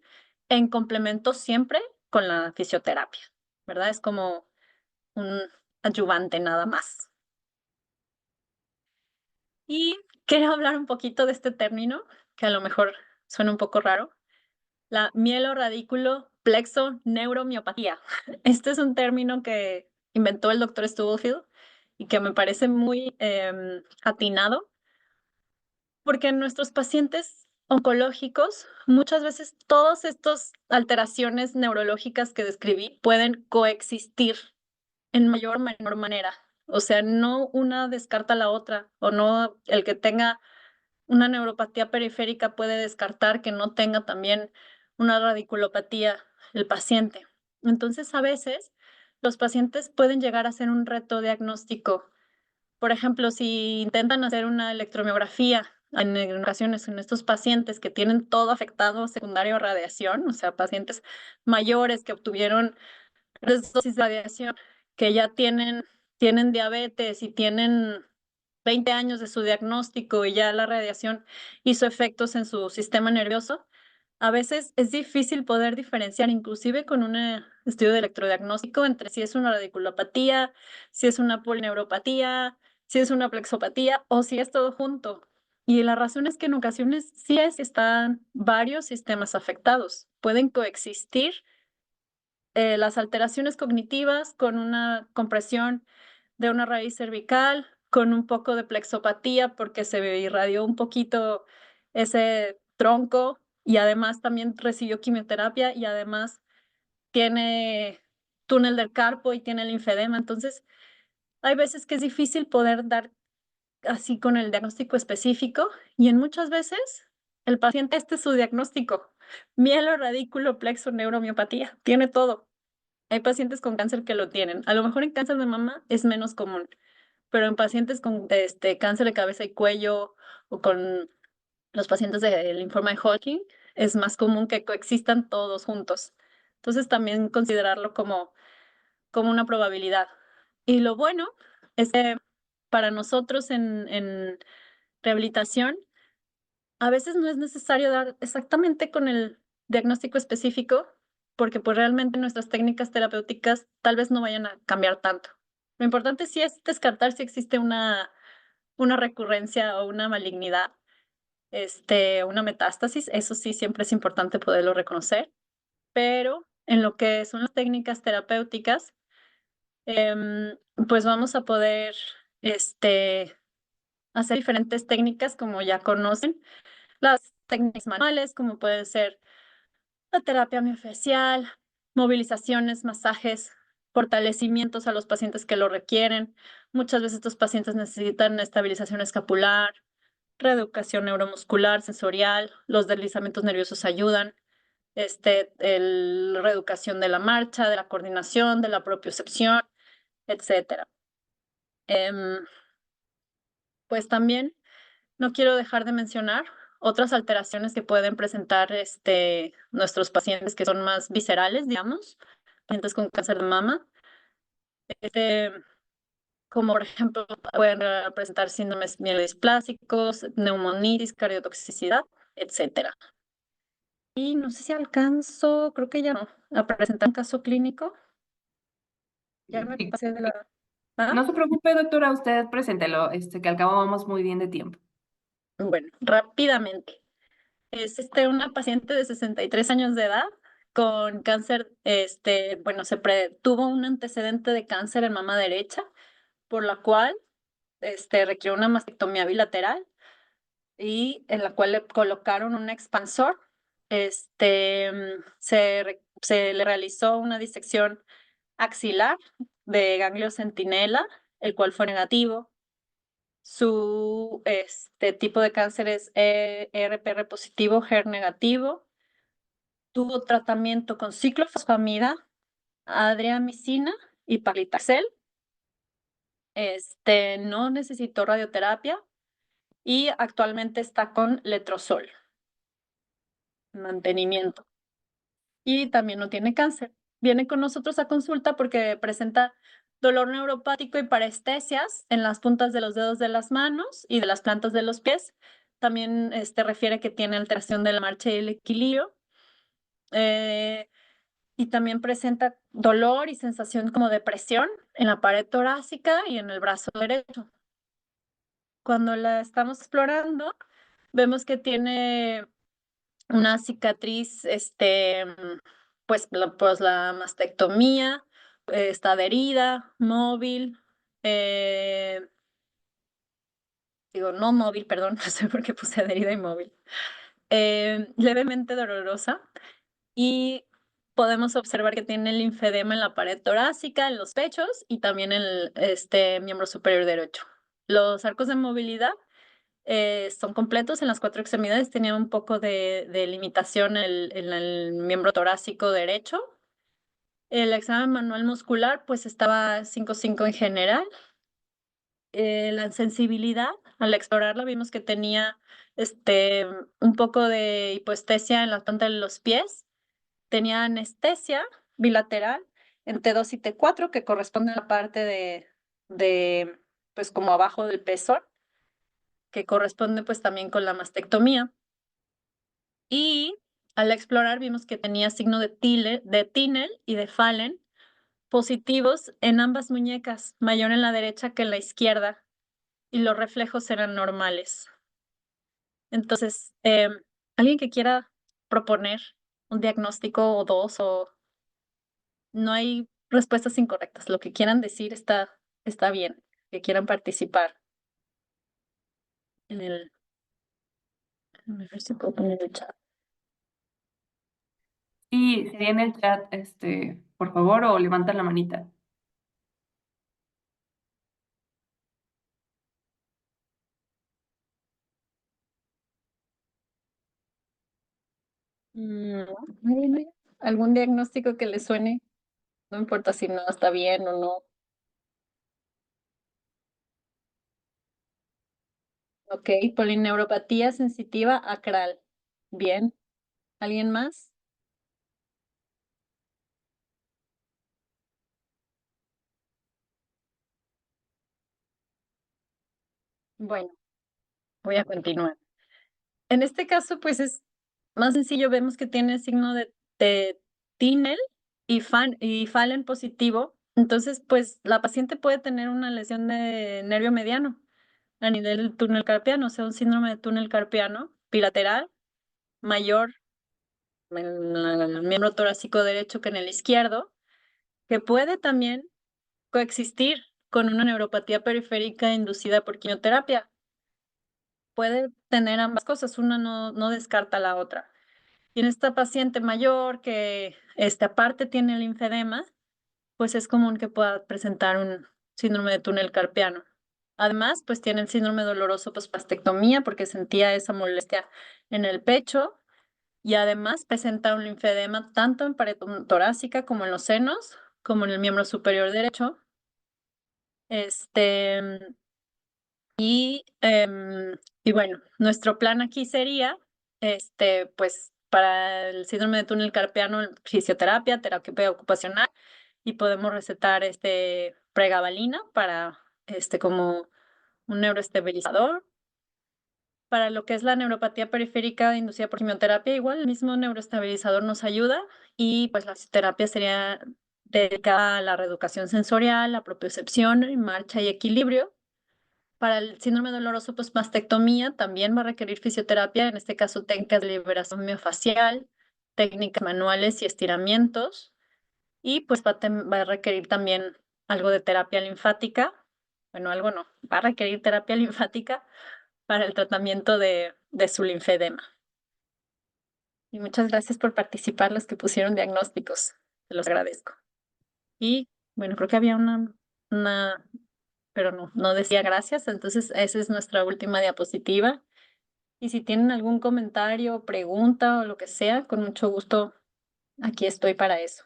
en complemento siempre con la fisioterapia, ¿verdad? Es como un adyuvante nada más. Y quiero hablar un poquito de este término, que a lo mejor suena un poco raro, la mielorradículo plexo neuromiopatía. Este es un término que inventó el doctor Stubblefield y que me parece muy atinado, porque en nuestros pacientes oncológicos muchas veces todas estas alteraciones neurológicas que describí pueden coexistir en mayor o menor manera. O sea, no una descarta la otra, o no el que tenga una neuropatía periférica puede descartar que no tenga también una radiculopatía el paciente. Entonces, a veces los pacientes pueden llegar a ser un reto diagnóstico. Por ejemplo, si intentan hacer una electromiografía en ocasiones en estos pacientes que tienen todo afectado secundario a radiación, o sea, pacientes mayores que obtuvieron 3 dosis de radiación, que ya tienen diabetes y tienen 20 años de su diagnóstico y ya la radiación hizo efectos en su sistema nervioso, a veces es difícil poder diferenciar, inclusive con un estudio de electrodiagnóstico, entre si es una radiculopatía, si es una polineuropatía, si es una plexopatía o si es todo junto. Y la razón es que en ocasiones sí están varios sistemas afectados. Pueden coexistir las alteraciones cognitivas con una compresión de una raíz cervical, con un poco de plexopatía porque se irradió un poquito ese tronco y además también recibió quimioterapia y además tiene túnel del carpo y tiene linfedema. Entonces, hay veces que es difícil poder dar así con el diagnóstico específico y en muchas veces el paciente este es su diagnóstico, mielorradículo plexo neuromiopatía, tiene todo. Hay pacientes con cáncer que lo tienen. A lo mejor en cáncer de mama es menos común, pero en pacientes con cáncer de cabeza y cuello o con los pacientes de linfoma de Hodgkin es más común que coexistan todos juntos. Entonces también considerarlo como una probabilidad. Y lo bueno es que para nosotros en rehabilitación a veces no es necesario dar exactamente con el diagnóstico específico, porque pues realmente nuestras técnicas terapéuticas tal vez no vayan a cambiar tanto. Lo importante sí es descartar si existe una recurrencia o una malignidad, una metástasis, eso sí siempre es importante poderlo reconocer, pero en lo que son las técnicas terapéuticas, pues vamos a poder, hacer diferentes técnicas como ya conocen, las técnicas manuales, como pueden ser la terapia miofascial, movilizaciones, masajes, fortalecimientos a los pacientes que lo requieren. Muchas veces estos pacientes necesitan estabilización escapular, reeducación neuromuscular, sensorial, los deslizamientos nerviosos ayudan, reeducación de la marcha, de la coordinación, de la propiocepción, etcétera. Pues también no quiero dejar de mencionar otras alteraciones que pueden presentar nuestros pacientes que son más viscerales, digamos, pacientes con cáncer de mama, este, como por ejemplo pueden presentar síndromes mielodisplásicos, neumonitis, cardiotoxicidad, etcétera. Y no sé si alcanzo, creo que ya no, a presentar un caso clínico. Ya me Sí, pasé de la... ¿Ah? No se preocupe, doctora, usted preséntelo, que al cabo vamos muy bien de tiempo. Bueno, rápidamente. Es una paciente de 63 años de edad con cáncer, bueno, tuvo un antecedente de cáncer en mama derecha, por la cual requirió una mastectomía bilateral y en la cual le colocaron un expansor. Se le realizó una disección axilar de ganglio centinela, el cual fue negativo. Su tipo de cáncer es ERPR positivo, HER negativo. Tuvo tratamiento con ciclofosfamida, adriamicina y paclitaxel. No necesitó radioterapia y actualmente está con letrozol, mantenimiento. Y también no tiene cáncer. Viene con nosotros a consulta porque presenta dolor neuropático y parestesias en las puntas de los dedos de las manos y de las plantas de los pies. También refiere que tiene alteración de la marcha y el equilibrio. Y también presenta dolor y sensación como de presión en la pared torácica y en el brazo derecho. Cuando la estamos explorando, vemos que tiene una cicatriz, pues la mastectomía, está adherida, móvil, eh, digo, no móvil, perdón, no sé por qué puse adherida y móvil, levemente dolorosa y podemos observar que tiene linfedema en la pared torácica, en los pechos y también en el miembro superior derecho. Los arcos de movilidad son completos en las 4 extremidades, tenía un poco de limitación en el miembro torácico derecho. El examen manual muscular pues estaba 5/5 en general. La sensibilidad, al explorarla vimos que tenía un poco de hipoestesia en la planta de los pies, tenía anestesia bilateral en T2 y T4 que corresponde a la parte de pues como abajo del pezón, que corresponde pues también con la mastectomía. Y al explorar vimos que tenía signo de Tinel y de Fallen positivos en ambas muñecas, mayor en la derecha que en la izquierda, y los reflejos eran normales. Entonces, alguien que quiera proponer un diagnóstico o dos, o no hay respuestas incorrectas, lo que quieran decir está bien, que quieran participar en a ver si puedo poner el chat. Y sería en el chat, por favor, o levantan la manita. No, no hay algún diagnóstico que le suene, no importa si no está bien o no. Ok, polineuropatía sensitiva acral. Bien. ¿Alguien más? Bueno, voy a continuar. En este caso, pues es más sencillo. Vemos que tiene signo de Tinel y Fallen positivo. Entonces, pues la paciente puede tener una lesión de nervio mediano a nivel del túnel carpiano, o sea, un síndrome de túnel carpiano bilateral mayor en el miembro torácico derecho que en el izquierdo, que puede también coexistir con una neuropatía periférica inducida por quimioterapia. Puede tener ambas cosas, una no descarta la otra. Y en esta paciente mayor que aparte tiene linfedema, pues es común que pueda presentar un síndrome de túnel carpiano. Además, pues tiene el síndrome doloroso pospastectomía porque sentía esa molestia en el pecho y además presenta un linfedema tanto en pared torácica como en los senos, como en el miembro superior derecho. Este, y bueno, nuestro plan aquí sería, pues para el síndrome de túnel carpiano, fisioterapia, terapia ocupacional, y podemos recetar pregabalina para, como un neuroestabilizador. Para lo que es la neuropatía periférica inducida por quimioterapia, igual el mismo neuroestabilizador nos ayuda y pues la fisioterapia sería dedicada a la reeducación sensorial, la propiocepción, marcha y equilibrio. Para el síndrome doloroso, pues mastectomía también va a requerir fisioterapia, en este caso técnicas de liberación miofascial, técnicas manuales y estiramientos. Y pues va a requerir también algo de terapia linfática. Bueno, algo no, va a requerir terapia linfática para el tratamiento de su linfedema. Y muchas gracias por participar los que pusieron diagnósticos. Se los agradezco. Y bueno, creo que había una, pero no decía gracias. Entonces, esa es nuestra última diapositiva. Y si tienen algún comentario, pregunta o lo que sea, con mucho gusto, aquí estoy para eso.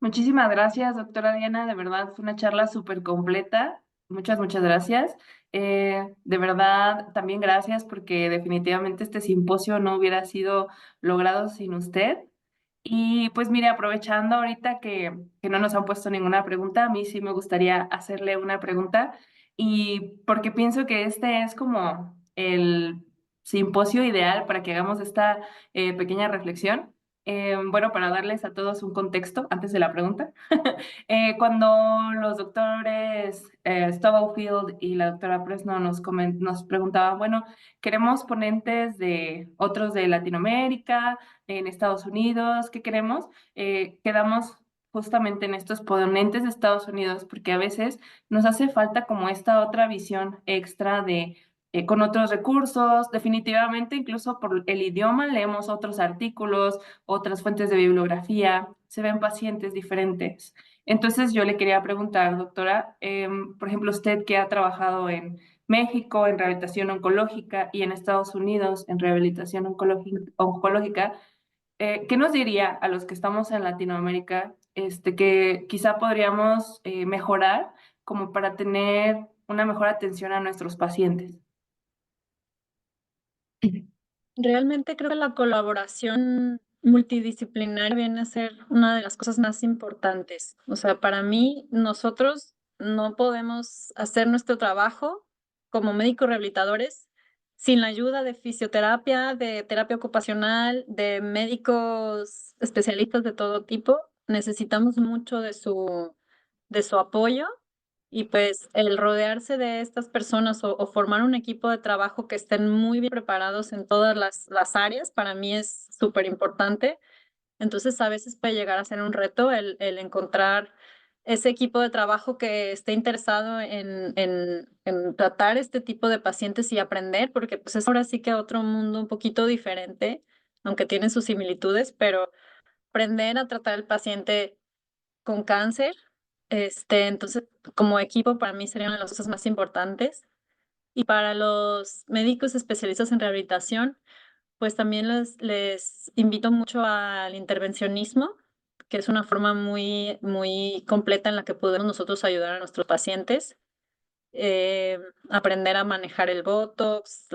Muchísimas gracias, doctora Diana. De verdad, fue una charla súper completa. Muchas gracias. De verdad, también gracias porque definitivamente este simposio no hubiera sido logrado sin usted. Y pues mire, aprovechando ahorita que no nos han puesto ninguna pregunta, a mí sí me gustaría hacerle una pregunta y porque pienso que este es como el simposio ideal para que hagamos esta pequeña reflexión. Bueno, para darles a todos un contexto antes de la pregunta. Cuando los doctores Stubblefield y la doctora Presno nos preguntaban, bueno, queremos ponentes de otros de Latinoamérica, en Estados Unidos, ¿qué queremos? Quedamos justamente en estos ponentes de Estados Unidos porque a veces nos hace falta como esta otra visión extra de con otros recursos, definitivamente incluso por el idioma leemos otros artículos, otras fuentes de bibliografía, se ven pacientes diferentes. Entonces yo le quería preguntar, doctora, por ejemplo, usted que ha trabajado en México en rehabilitación oncológica y en Estados Unidos en rehabilitación oncológica, ¿qué nos diría a los que estamos en Latinoamérica, que quizá podríamos mejorar como para tener una mejor atención a nuestros pacientes? Realmente creo que la colaboración multidisciplinaria viene a ser una de las cosas más importantes. O sea, para mí, nosotros no podemos hacer nuestro trabajo como médicos rehabilitadores sin la ayuda de fisioterapia, de terapia ocupacional, de médicos especialistas de todo tipo. Necesitamos mucho de su apoyo y pues el rodearse de estas personas o formar un equipo de trabajo que estén muy bien preparados en todas las áreas, para mí es súper importante. Entonces a veces puede llegar a ser un reto el encontrar ese equipo de trabajo que esté interesado en tratar este tipo de pacientes y aprender, porque pues es ahora sí que otro mundo un poquito diferente, aunque tiene sus similitudes, pero aprender a tratar al paciente con cáncer. Entonces, como equipo, para mí sería una de las cosas más importantes. Y para los médicos especialistas en rehabilitación, pues también les invito mucho al intervencionismo, que es una forma muy completa en la que podemos nosotros ayudar a nuestros pacientes. Aprender a manejar el Botox,